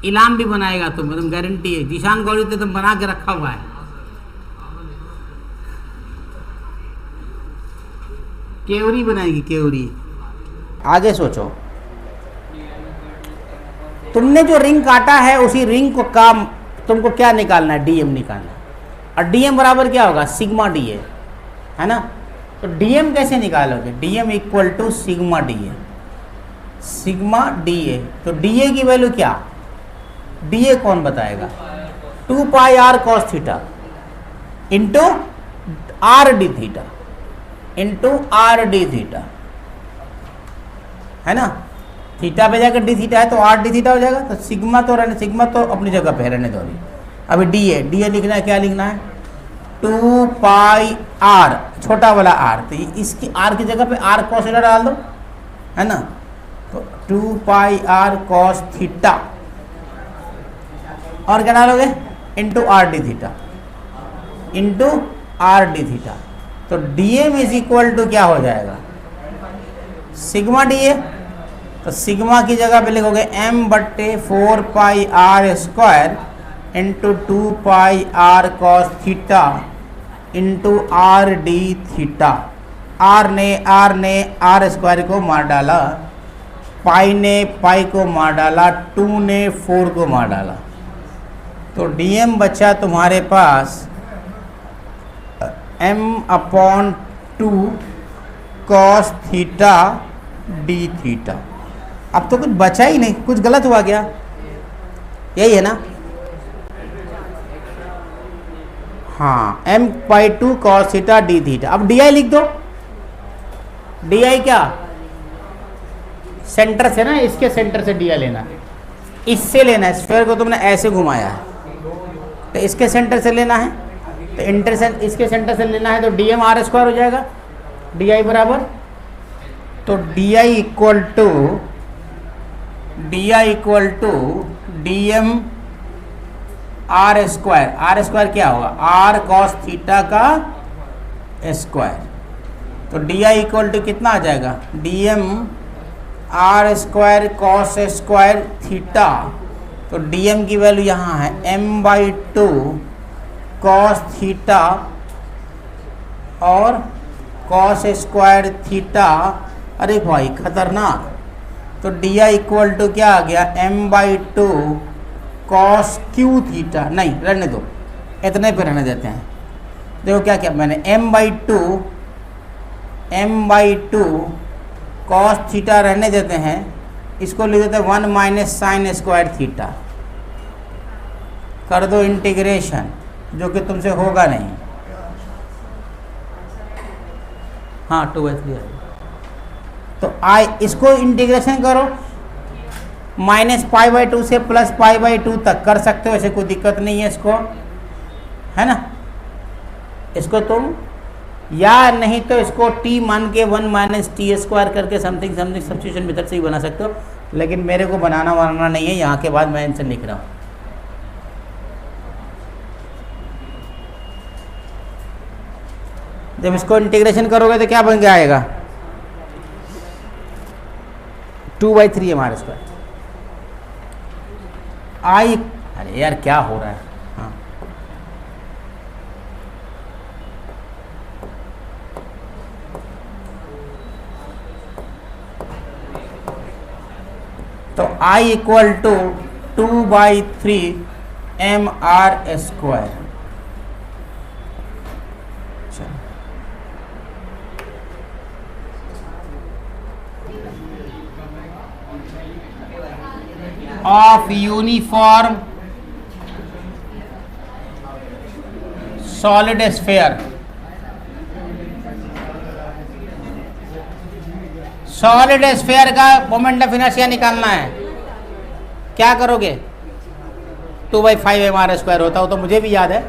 इलाम भी बनाएगा तुम गारंटी है, जीशान गौरी तो तुम बना के रखा हुआ है। केवरी बनाएगी, केवरी। आगे सोचो, तुमने जो रिंग काटा है उसी रिंग को काम तुमको क्या निकालना है, डीएम निकालना है, और डीएम बराबर क्या होगा, सिग्मा डी है ना। तो डीएम कैसे निकालोगे, DM equal to sigma D A, sigma D A. तो डी ए की वैल्यू क्या, डी ए कौन बताएगा, 2 pi R cos theta into R D theta into R D theta, है ना। थीटा पे जाकर डी थीटा है तो आर डी थीटा हो जाएगा। तो सिग्मा तो रहने, सिग्मा तो अपनी जगह पे रहने दो अभी। अभी डी ए लिखना है, क्या लिखना है, 2 पाई आर, छोटा वाला आर, तो इसकी आर की जगह पे आर कॉस थीटा डाल दो, है ना। तो 2 पाई आर कॉस थीटा, और क्या डालोगे, into R D theta into R D theta. तो D M is equal to क्या हो जाएगा, सिग्मा डी ए। तो सिग्मा की जगह पे लिखोगे m/4 pi R square into 2 pi R cos theta into R D theta. R ने आर स्क्वायर को मार डाला, पाई ने पाई को मार डाला, 2 ने 4 को मार डाला, तो डीएम बचा तुम्हारे पास m/2 cos theta D theta. अब तो कुछ बचा ही नहीं, कुछ गलत हुआ क्या? यही है ना? हाँ, m/2 cos theta D theta. अब डी आई लिख दो। डी आई क्या? सेंटर से ना, इसके सेंटर से डी आई लेना है, इससे लेना है। स्फीयर को तुमने ऐसे घुमाया है तो इसके सेंटर से लेना है, तो इंटरसेंट इसके सेंटर से लेना है, तो डी एम आर स्क्वायर हो जाएगा। डी आई बराबर, तो D I equal to D M R square. R square क्या होगा? आर कॉस थीटा का स्क्वायर। तो डी आई इक्वल टू कितना आ जाएगा? D M R square cos square theta. तो डी एम की वैल्यू यहाँ है m/2 कॉस थीटा और कॉस स्क्वायर थीटा। अरे भाई खतरनाक। तो डी आई इक्वल टू क्या आ गया? m/2 cos Q theta. नहीं, रहने दो, इतने पे रहने देते हैं। देखो क्या क्या मैंने m/2 कॉस थीटा रहने देते हैं, इसको लिख देते हैं 1 माइनस साइन स्क्वायर थीटा। कर दो इंटीग्रेशन, जो कि तुमसे होगा नहीं। हाँ, 2/3। तो आई इसको इंटीग्रेशन करो, -π/2 से +π/2 तक कर सकते हो, ऐसे कोई दिक्कत नहीं है इसको, है ना? इसको तुम या नहीं तो इसको t मान के 1 माइनस टी स्क्वायर करके समथिंग सब्स्टिट्यूशन मेथड से ही बना सकते हो, लेकिन मेरे को बनाना नहीं है। यहाँ के बाद मैं इनसे लिख रहा हूँ। जब इसको इंटीग्रेशन करोगे तो क्या बन के आएगा? 2/3 हमारे स्क्वायर आई। अरे यार क्या हो रहा है? हाँ, तो I equal to 2/3 mr square. Of uniform solid sphere. Solid sphere का मोमेंट ऑफ इनर्शिया निकालना है। क्या करोगे? 2/5 mr स्क्वायर होता हो तो मुझे भी याद है,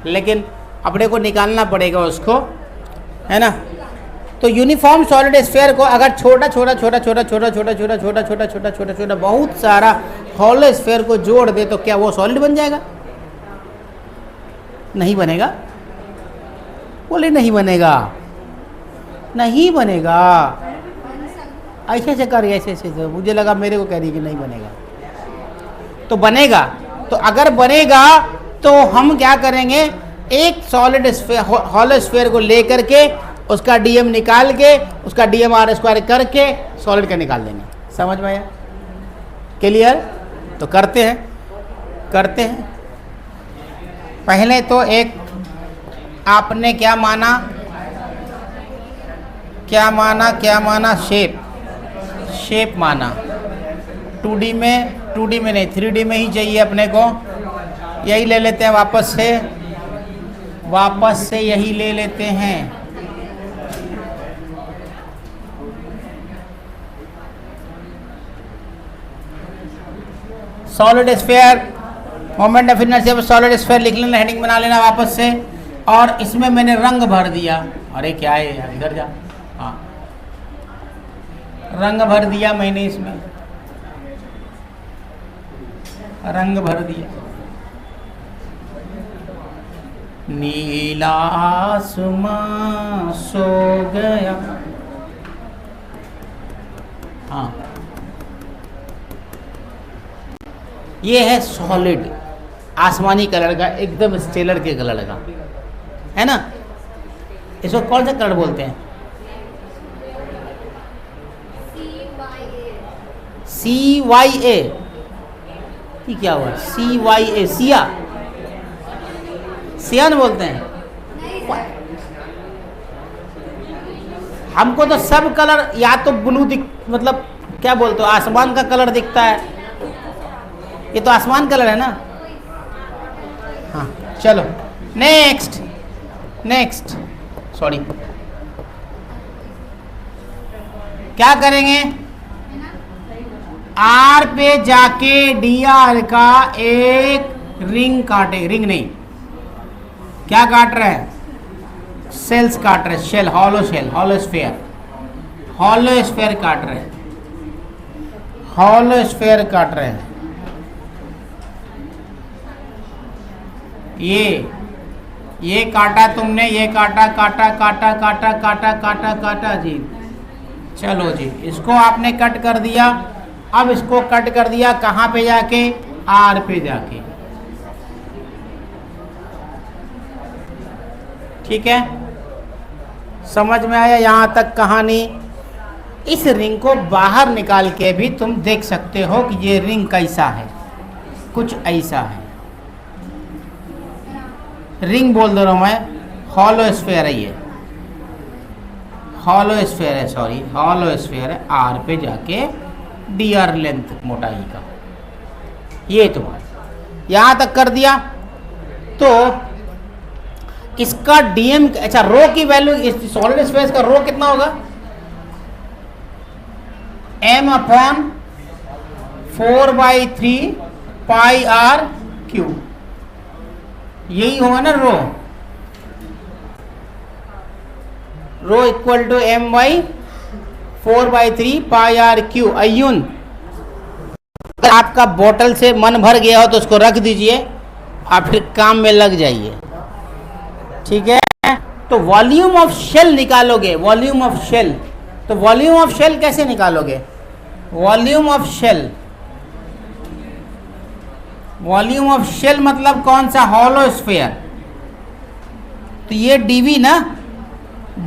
लेकिन अपने को निकालना पड़ेगा उसको, है ना? तो यूनिफॉर्म सॉलिड स्फीयर को अगर छोटा बहुत सारा हॉलो स्फीयर को जोड़ दे तो क्या वो सॉलिड बन जाएगा? नहीं बनेगा। बोले नहीं बनेगा, नहीं बनेगा। ऐसे कर, ऐसे मुझे लगा मेरे को कह रही कि नहीं बनेगा। तो बनेगा। तो अगर बनेगा तो हम क्या करेंगे? एक सॉलिड स्फीयर हॉलो स्फीयर को लेकर के उसका डीएम निकाल के उसका डीएम आर स्क्वायर करके सॉलिड का निकाल देंगे। समझ में आया? क्लियर? तो करते हैं। पहले तो एक आपने क्या माना? शेप माना। 2D में नहीं, 3D में ही चाहिए अपने को। यही ले लेते हैं वापस से यही ले लेते हैं। Solid sphere, moment of inertia पर सॉलिड स्फीयर लिख लेना, हेडिंग बना लेना वापस से। और इसमें मैंने रंग भर दिया। अरे क्या है यार, इधर जा। हाँ, रंग भर दिया मैंने, इसमें रंग भर दिया। नीला आसमां सो गया। हाँ, ये है सॉलिड। आसमानी कलर का, एकदम स्टेलर के कलर का, है ना। इसको कौन सा कलर बोलते हैं? CYA। ये क्या हुआ? CYA, सिया, सियान बोलते हैं। हमको तो सब कलर या तो ब्लू दिख, मतलब क्या बोलते हो, आसमान का कलर दिखता है। ये तो आसमान कलर है ना। हाँ चलो नेक्स्ट, नेक्स्ट सॉरी, क्या करेंगे? आर पे जाके DR का एक रिंग काटे, रिंग नहीं, क्या काट रहे हैं? सेल्स काट रहे, shell, hollow shell, hollow sphere, hollow sphere काट रहे हैं, हॉलो स्फेयर काट रहे हैं। ये काटा तुमने, ये काटा, काटा काटा काटा काटा काटा काटा जी। चलो जी, इसको आपने कट कर दिया। अब इसको कट कर दिया कहाँ पे जाके? R पे जाके। ठीक है, समझ में आया यहाँ तक कहानी? इस रिंग को बाहर निकाल के भी तुम देख सकते हो कि ये रिंग कैसा है, कुछ ऐसा है। रिंग बोल दे रहा हूँ मैं, हॉलो स्फेयर है ये, हॉलो स्फेयर है, सॉरी हॉलो स्फेयर है। R पे जाके DR लेंथ मोटाई का, ये तुम्हारा यहाँ तक कर दिया। तो इसका DM, अच्छा रो की वैल्यू, इस सॉलिड स्पेस का रो कितना होगा? m/4/3 पाई R क्यू, यही होगा ना rho. Rho equal to m/4/3 pi R Q. अय्यून, अगर आपका बोतल से मन भर गया हो तो उसको रख दीजिए, आप फिर काम में लग जाइए। ठीक है, तो वॉल्यूम ऑफ शेल निकालोगे, वॉल्यूम ऑफ शेल। तो वॉल्यूम ऑफ शेल कैसे निकालोगे? Volume of shell, volume of shell मतलब कौन सा? Hollow sphere. तो ये dV ना,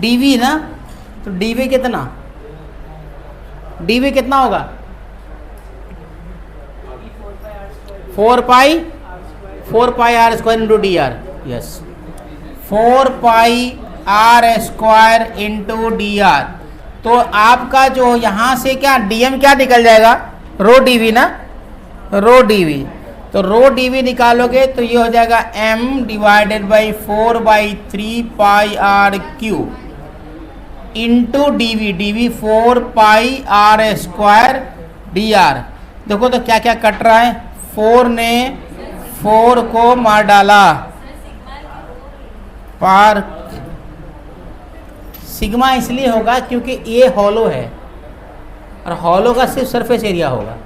dV ना, तो dV कितना? dV कितना होगा? 4 पाई R square into DR। Yes, 4 पाई R स्क्वायर इंटू DR। तो आपका जो यहाँ से क्या DM क्या निकल जाएगा? रो dV ना, रो dV। तो रो dV निकालोगे तो ये हो जाएगा m/4/3 pi R Q into dV, dV 4 पाई R स्क्वायर DR। देखो तो क्या क्या कट रहा है, 4 ने 4 को मार डाला, पार सिग्मा इसलिए होगा क्योंकि ये हॉलो है, और हॉलो का सिर्फ सरफेस एरिया होगा।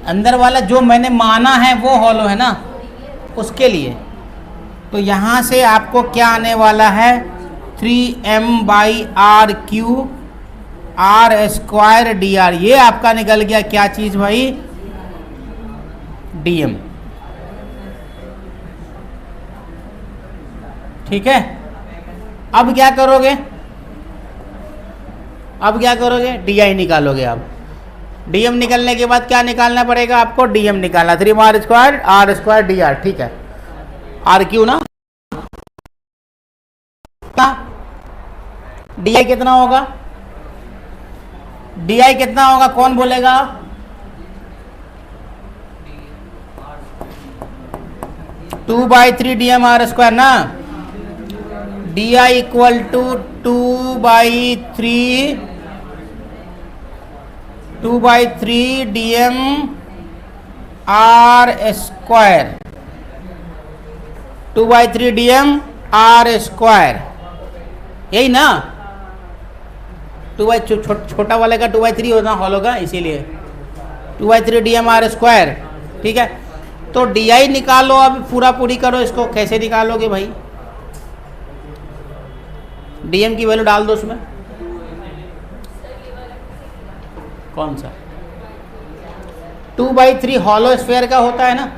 अंदर वाला जो मैंने माना है वो हॉलो है ना, उसके लिए। तो यहाँ से आपको क्या आने वाला है? 3m/r Q R square DR। ये आपका निकल गया क्या चीज़ भाई? DM। ठीक है, अब क्या करोगे? अब क्या करोगे? DI निकालोगे। अब DM निकलने के बाद क्या निकालना पड़ेगा आपको? DM निकालना, 3r square R square DR। ठीक है, R क्यू ना, DI कितना होगा? DI कितना होगा कौन बोलेगा? Two by 3 DM R square ना। DI equal to 2/3 DM R square, 2/3 DM R square, यही ना। 2/, छोटा वाले का 2/3 होना हॉलो का, इसीलिए 2/3 DM R स्क्वायर। ठीक है, तो DI निकालो। अब पूरा पूरी करो इसको। कैसे निकालोगे भाई? DM की वैल्यू डाल दो उसमें। कौन सा? 2/3 हॉलो स्फेयर का होता है ना,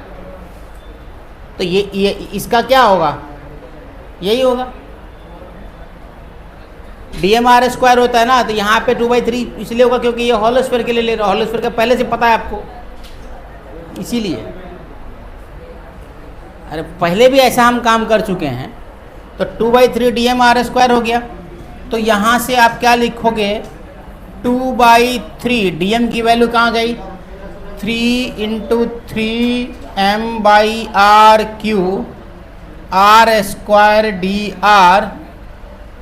तो ये इसका क्या होगा, यही होगा। DMR स्क्वायर होता है ना, तो यहाँ पे 2/3 इसलिए होगा क्योंकि ये होलो स्फीयर के लिए ले रहा है, होलो स्फीयर का पहले से पता है आपको, इसीलिए। अरे पहले भी ऐसा हम काम कर चुके हैं। तो 2/3 DMR स्क्वायर हो गया। तो यहाँ से आप क्या लिखोगे, 2/3 DM की वैल्यू कहाँ गई, 3 × 3m/r³ r² dr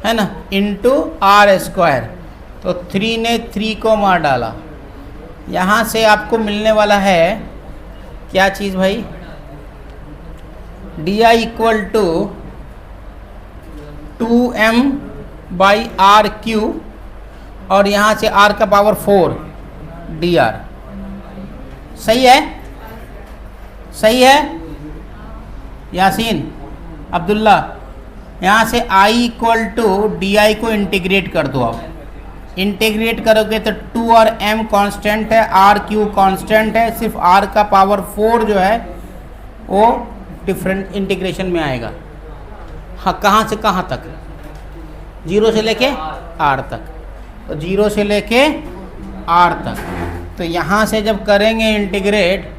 है ना, इंटू r²। तो 3 ने 3 को मार डाला। यहाँ से आपको मिलने वाला है क्या चीज़ भाई, di = 2m/r³ और यहाँ से r का पावर 4 dr। सही है, सही है यासीन, अब्दुल्ला। यहाँ से i = di को इंटीग्रेट कर दो आप। इंटीग्रेट करोगे तो 2 और m कांस्टेंट है, r³ कांस्टेंट है, सिर्फ r का पावर 4 जो है वो डिफरेंट इंटीग्रेशन में आएगा। हाँ, कहाँ से कहाँ तक, 0 से लेके r तक। तो 0 से लेके r तक, तो यहाँ से जब करेंगे इंटीग्रेट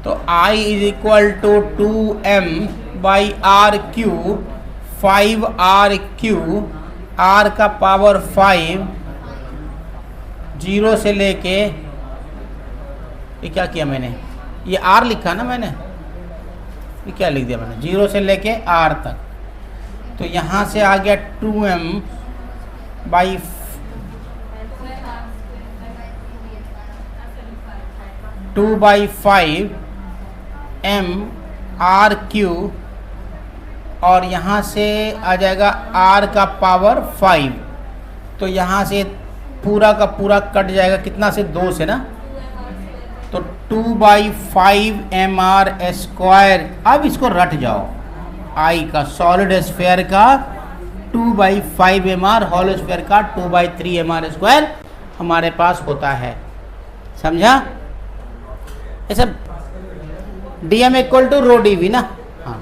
तो i = 2m/r³, 5r³ r का पावर 5, 0 से लेके, ये क्या किया मैंने, ये r लिखा ना मैंने, ये क्या लिख दिया मैंने, 0 से लेके r तक। तो यहाँ से आ गया 2/5 m/r³ और यहाँ से आ जाएगा r का पावर 5। तो यहाँ से पूरा का पूरा कट जाएगा, कितना से, 2 से ना, तो 2/5 mr²। अब इसको रट जाओ, i का सॉलिड स्फीयर का 2/5 mr, होलो स्फीयर का 2/3 mr² हमारे पास होता है। समझा? ऐसा DM = ρdV ना, हाँ,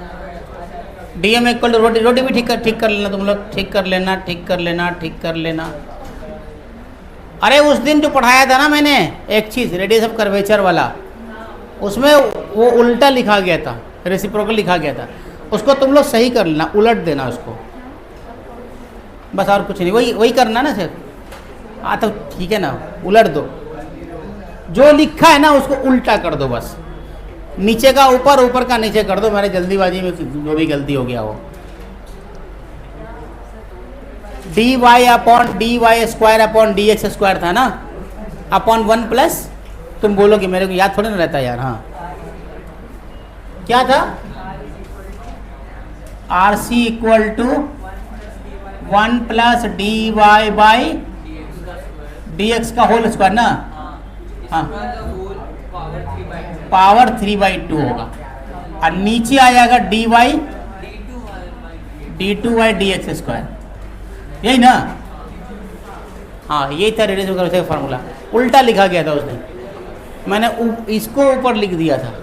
DM = ρdV। ठीक कर लेना तुम लोग, ठीक कर लेना। अरे उस दिन जो पढ़ाया था ना मैंने एक चीज़, रेडियस ऑफ कर्वेचर वाला, उसमें वो उल्टा लिखा गया था, रेसिप्रोकल लिखा गया था, उसको तुम लोग सही कर लेना, उलट देना उसको, बस और कुछ नहीं, वही करना ना सिर्फ। हाँ तो ठीक है ना, उलट दो, जो लिखा है ना उसको उल्टा कर दो, बस नीचे का ऊपर, ऊपर का नीचे कर दो। मेरे जल्दीबाजी में जो भी गलती हो गया वो, dy/dy² था ना, अपॉन 1 प्लस, तुम बोलोगे मेरे को याद थोड़ी ना रहता यार। हाँ, क्या था, RC = 1 + dy/dx का होल स्क्वायर ना, हाँ, पावर 3/2 होगा। और नीचे आ जाएगा d2/dx², यही ना। हाँ, यही था रेडियस ऑफ कर्वेचर का फार्मूला, उल्टा लिखा गया था उसने, मैंने इसको ऊपर लिख दिया था।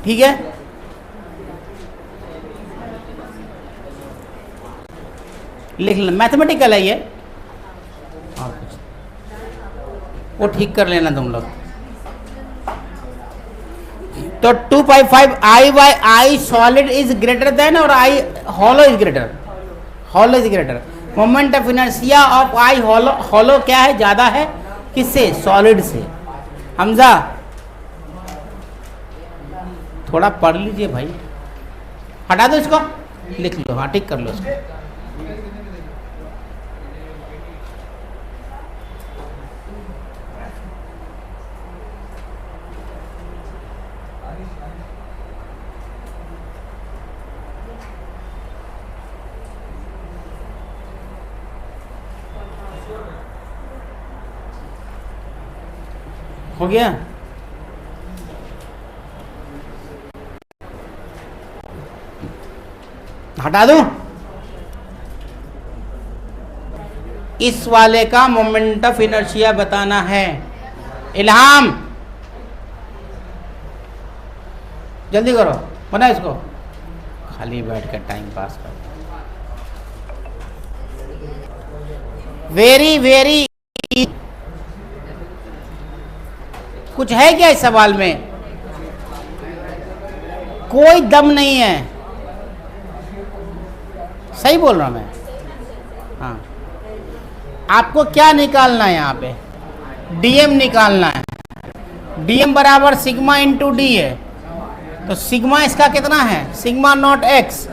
ठीक है, लिख लेना, मैथमेटिकल है ये, वो ठीक कर लेना तुम लोग। तो 2/5 I solid is greater than और I hollow is greater, hollow is greater. Moment of inertia of I hollow क्या है, ज्यादा है किससे, सॉलिड से। हमजा थोड़ा पढ़ लीजिए भाई, हटा दो इसको, लिख लो, हाँ ठीक कर लो इसको। हो गया? हटा दूं? इस वाले का मोमेंट ऑफ इनर्शिया बताना है। इल्हाम, जल्दी करो, बना इसको, खाली बैठ कर टाइम पास कर। वेरी वेरी, कुछ है क्या इस सवाल में? कोई दम नहीं है, सही बोल रहा हूं मैं? हाँ, आपको क्या निकालना है यहाँ पे? डीएम निकालना है। डीएम बराबर सिग्मा इंटू डी है, तो सिग्मा इसका कितना है? सिग्मा नॉट एक्स,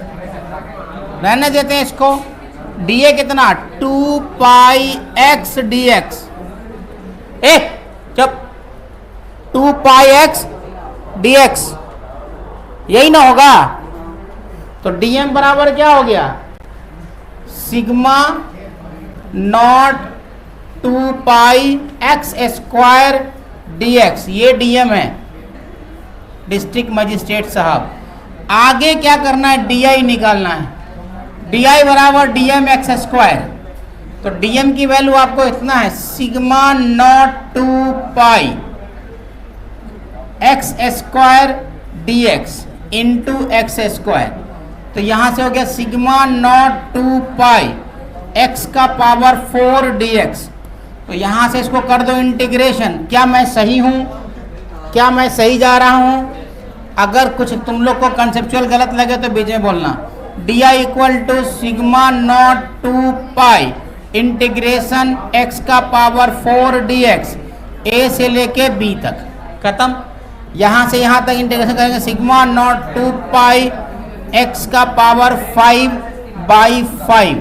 रहने देते हैं इसको। डी ए कितना? 2 पाई एक्स डी एक्स। ए चुप, 2 पाई एक्स डी एक्स, यही ना होगा? तो डीएम बराबर क्या हो गया? सिग्मा नॉट 2 पाई एक्स स्क्वायर डी एक्स, ये डीएम है डिस्ट्रिक्ट मजिस्ट्रेट साहब। आगे क्या करना है? डीआई निकालना है। डीआई बराबर डीएम एक्स स्क्वायर, तो डीएम की वैल्यू आपको इतना है, सिग्मा नॉट 2 पाई x square D x into X square. तो यहां से हो गया सिग्मा नॉट 2 पाई एक्स का पावर 4 डी एक्स। तो यहां से इसको कर दो इंटीग्रेशन। क्या मैं सही हूं? क्या मैं सही जा रहा हूं? अगर कुछ तुम लोग को कंसेप्चुअल गलत लगे तो बीच में बोलना। D I equal to sigma naught 2 pi integration X का पावर 4 डी एक्स, ए से लेके बी तक, खत्म। यहां से यहां तक इंटीग्रेशन करेंगे, सिग्मा नॉट 2 पाई एक्स का पावर 5 बाई 5।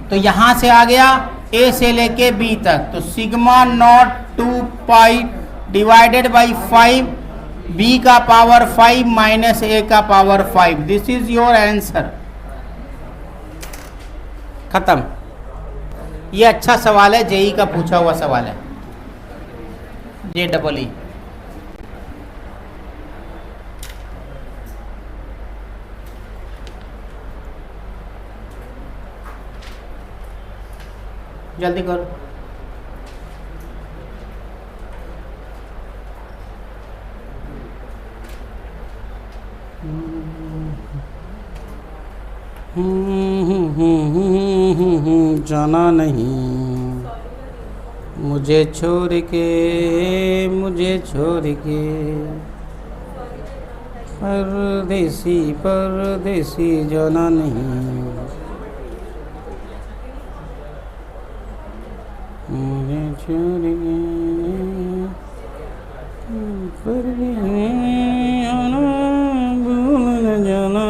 तो यहां से आ गया ए से लेके बी तक, तो sigma naught 2 pi divided by 5, B का पावर 5 माइनस ए का power 5। This is your answer, खत्म। ये अच्छा सवाल है, जेई का पूछा हुआ सवाल है, JEE। जल्दी करो। जाना नहीं मुझे छोड़ के, मुझे छोड़ के, परदेसी परदेसी जाना नहीं, मुझे छोड़ के भूल न जाना।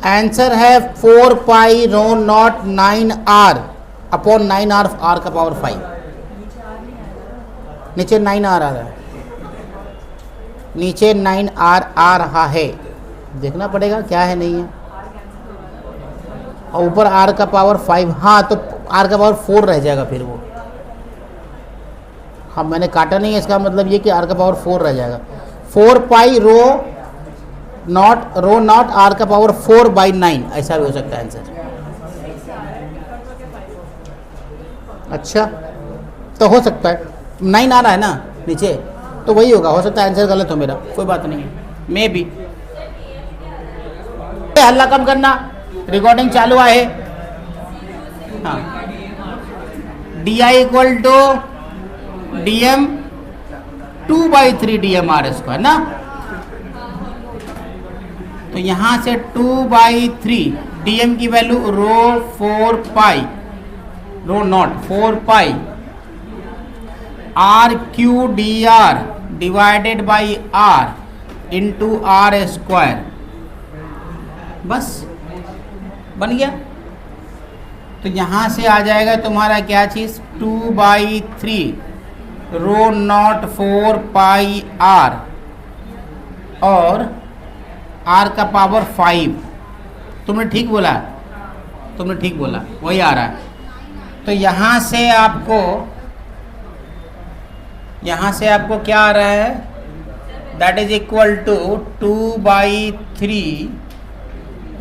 आंसर है 4 pi rho naught 9 R upon 9 R, R का पावर 5। नीचे 9 आर आ रहा है, नीचे 9 आर आ रहा है, देखना पड़ेगा क्या है नहीं है। और ऊपर आर का पावर 5, हाँ तो आर का पावर 4 रह जाएगा फिर वो, हाँ मैंने काटा नहीं है, इसका मतलब ये कि आर का पावर 4 रह जाएगा। 4 पाई रो नॉट आर का पावर 4/9, ऐसा भी हो सकता है आंसर। अच्छा तो हो सकता है 9 आ रहा है ना नीचे, तो वही होगा, हो सकता है आंसर गलत हो मेरा, कोई बात नहीं है, मे बी। हल्ला कम करना, रिकॉर्डिंग चालू आहे। हाँ D I equal to D M 2/3 DMR² ना, तो यहां से 2/3 DM की value rho 4 pi rho naught 4 pi RQDR divided by R into R², बस बन गया। तो यहां से आ जाएगा तुम्हारा क्या चीज, 2/3 रो नॉट 4 पाई R और R का पावर 5। तुमने ठीक बोला, तुमने ठीक बोला, वही आ रहा है। तो यहाँ से आपको क्या आ रहा है, that is equal to 2/3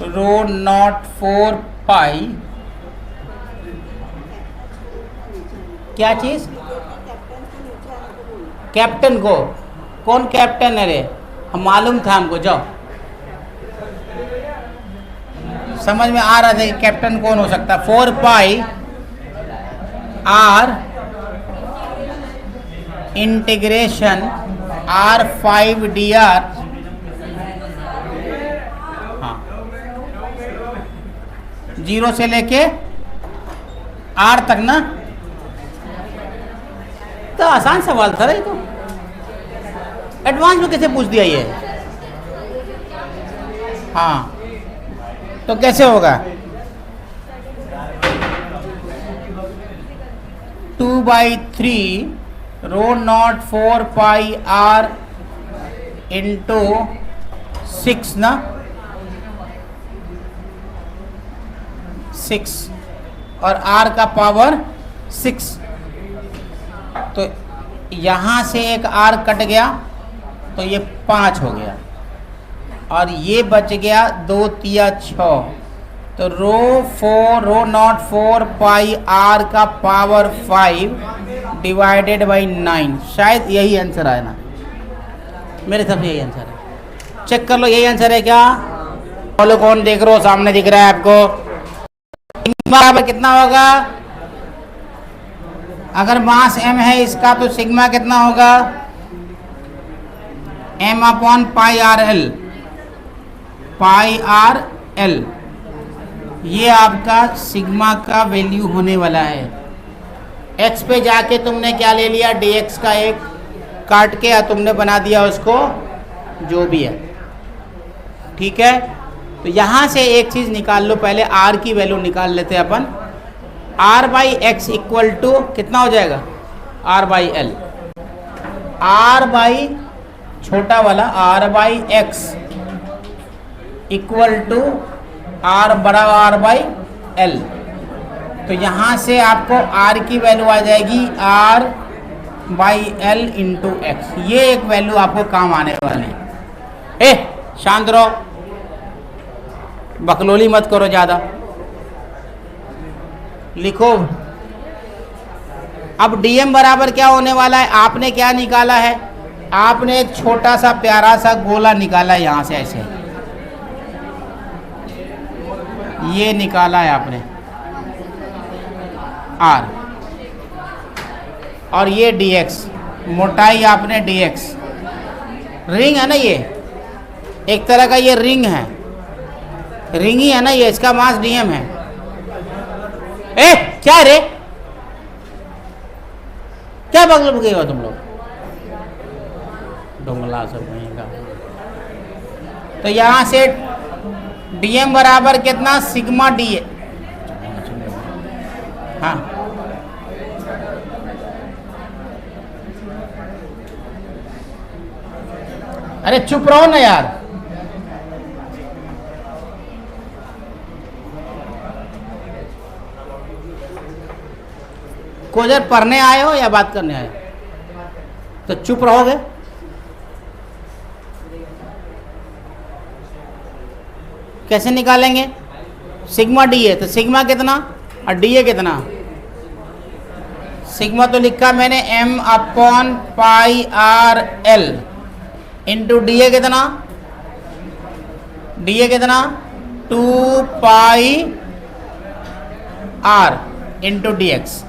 rho naught 4 pi, क्या चीज, कैप्टन को, कौन कैप्टन है रे, हम मालूम था हमको, जाओ समझ में आ रहा था कैप्टन कौन हो सकता। 4 पाई R इंटीग्रेशन R5DR, हाँ 0 से लेके R तक ना, तो आसान सवाल था रे, तो एडवांस में कैसे पूछ दिया ये। हाँ तो कैसे होगा, 2/3 रो नॉट 4 पाई R इंटू 6 ना, 6 और R का पावर 6, तो यहाँ से एक R कट गया तो ये 5 हो गया और ये बच गया 2 तिया 6, तो रो नॉट 4 पाई R का पावर 5 डिवाइडेड बाई 9, शायद यही आंसर आया ना, मेरे हिसाब से यही आंसर है। चेक कर लो, यही आंसर है क्या, बोलो कौन देख रहे हो, सामने दिख रहा है आपको। बराबर कितना होगा, अगर मास m है इसका तो सिग्मा कितना होगा, m/πRL, πRL ये आपका सिग्मा का वैल्यू होने वाला है। x पे जाके तुमने क्या ले लिया, dx का एक काट के तुमने बना दिया उसको जो भी है, ठीक है। तो यहाँ से एक चीज़ निकाल लो, पहले r की वैल्यू निकाल लेते हैं अपन। r/x इक्वल टू कितना हो जाएगा, r/l, r बाई छोटा वाला r/x इक्वल टू r बड़ा r/l। तो यहाँ से आपको r की वैल्यू आ जाएगी r/l इंटू एक्स, ये एक वैल्यू आपको काम आने वाली है। शांत रहो, बकलोली मत करो ज़्यादा, लिखो। अब dm बराबर क्या होने वाला है, आपने क्या निकाला है, आपने एक छोटा सा प्यारा सा गोला निकाला है, यहाँ से ऐसे ये निकाला है आपने r, और ये dx, मोटाई आपने dx, रिंग है ना ये, एक तरह का ये रिंग है, रिंग ही है ना ये, इसका मास dm है। क्या रे, क्या बगल गए हो तुम लोग, डोंगला सब कहेगा। तो यहाँ से dm बराबर कितना, सिग्मा डी, हाँ अरे चुप रहो ना यार, कोजर पढ़ने आए हो या बात करने आए हो? तो चुप रहोगे? कैसे निकालेंगे? सिग्मा डी है तो सिग्मा कितना और डी ए कितना? सिग्मा तो लिखा मैंने m upon pi R L into D A कितना? डी ए कितना? 2 pi R into D X,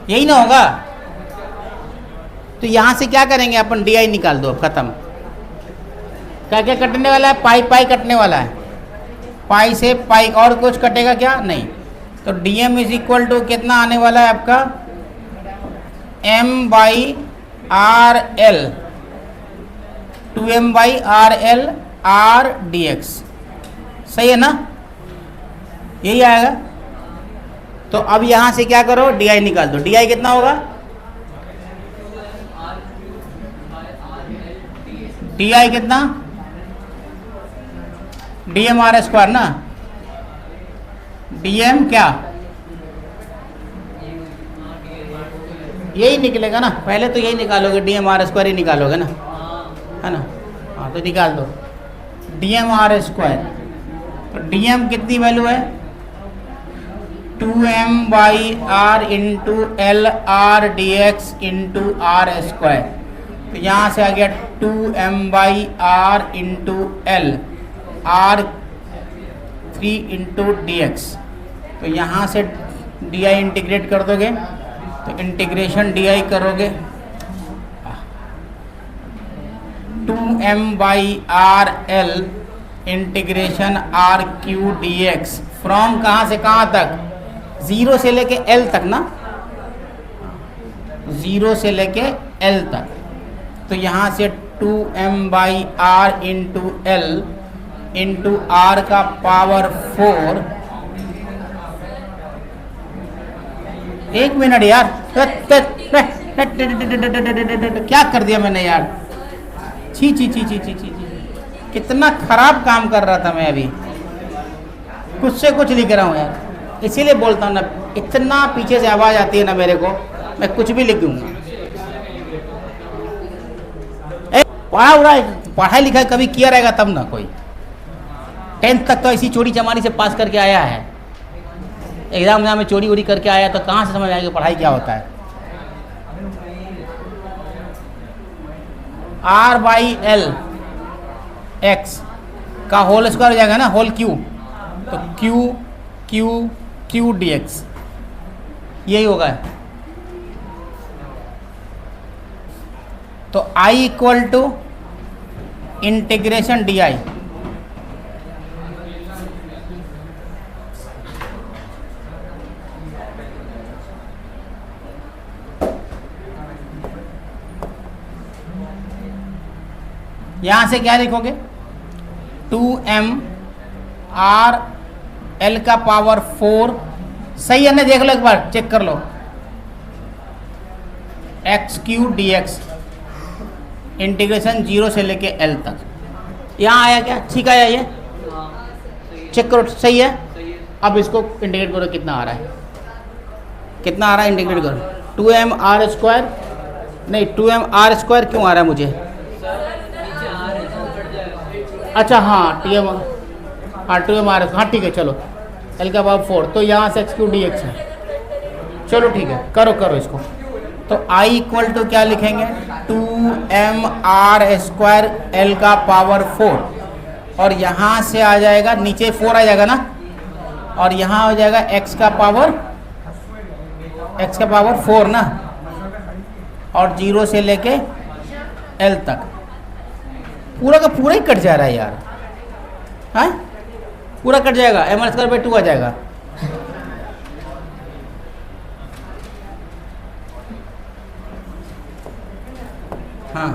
यही ना होगा? तो यहां से क्या करेंगे अपन? डी आई निकाल दो, अब खत्म। क्या क्या कटने वाला है? पाई पाई कटने वाला है, पाई से पाई, और कुछ कटेगा क्या? नहीं। तो D M is equal to कितना आने वाला है आपका? m by r l, 2m by r l r D x, सही है ना? यही आएगा। तो अब यहां से क्या करो? डी आई निकाल दो। डी आई कितना होगा? डी आई कितना? डी एम आर स्क्वायर ना, डी एम क्या? यही निकलेगा ना, पहले तो यही निकालोगे, डी एम आर स्क्वायर ही निकालोगे ना, है ना? हाँ तो निकाल दो डी एम आर स्क्वायर। तो डी एम कितनी वैल्यू है? 2m by r into l r D x into are square. तो यहाँ से आ गया 2m by r into l r 3 into D x. तो यहाँ से डी आई इंटीग्रेट कर दोगे, तो इंटीग्रेशन डी आई करोगे 2m by r l integration r Q D x from कहाँ से कहाँ तक? 0 से लेके L तक ना, 0 से लेके L तक। तो यहाँ से 2m by r into l into r का पावर 4। एक मिनट यार, क्या कर दिया मैंने यार? छी छी छी छी छी छी, कितना खराब काम कर रहा था मैं अभी, कुछ से कुछ लिख रहा हूँ यार। इसीलिए बोलता हूँ ना, इतना पीछे से आवाज़ आती है ना मेरे को, मैं कुछ भी लिख दूंगा। पढ़ा हो रहा है, पढ़ाई लिखाई कभी किया रहेगा तब ना। कोई 10th तक तो ऐसी चोरी चमारी से पास करके आया है, एग्जाम में चोरी वोरी करके आया, तो कहाँ से समझ आएगा पढ़ाई क्या होता है? आर बाई एल एक्स का होल स्क्वायर हो जाएगा ना, होल क्यू। तो Q Q Q D X, यही होगा। तो I equal to integration D I, यहां से क्या लिखोगे? 2m आर एल का पावर 4, सही है ना? देख लो एक बार, चेक कर लो। X Q D X integration 0 से लेके L तक, यहाँ आया क्या? ठीक आया ये? चेक करो, सही है। अब इसको इंटीग्रेट करो, कितना आ रहा है? कितना आ रहा है? इंटीग्रेट करो 2m आर स्क्वायर, नहीं 2m आर स्क्वायर क्यों आ रहा है मुझे? अच्छा हाँ, टी एम, हाँ 2m आर, हाँ ठीक है, चलो L का पावर 4, तो यहाँ से एक्स क्यू डी एक्स है। चलो ठीक है, करो करो इसको। तो I इक्वल टू क्या लिखेंगे? 2m आर स्क्वायर L का पावर 4, और यहाँ से आ जाएगा, नीचे 4 आ जाएगा ना, और यहाँ हो जाएगा x का पावर 4 ना, और 0 से लेके L तक। पूरा का पूरा ही कट जा रहा है यार, हाँ पूरा कट जाएगा, m स्क्वायर बाई 2 आ जाएगा। हाँ,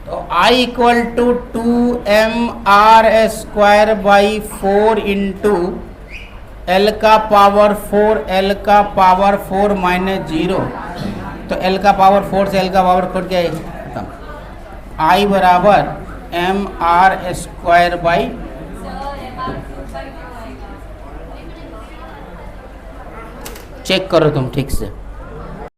तो I equal to 2m r square by 4 into L का पावर 4, L का पावर 4 माइनस 0, तो L का पावर 4 से L का पावर कट गया, खत्म। I बराबर m r square by, check करो तुम ठीक से।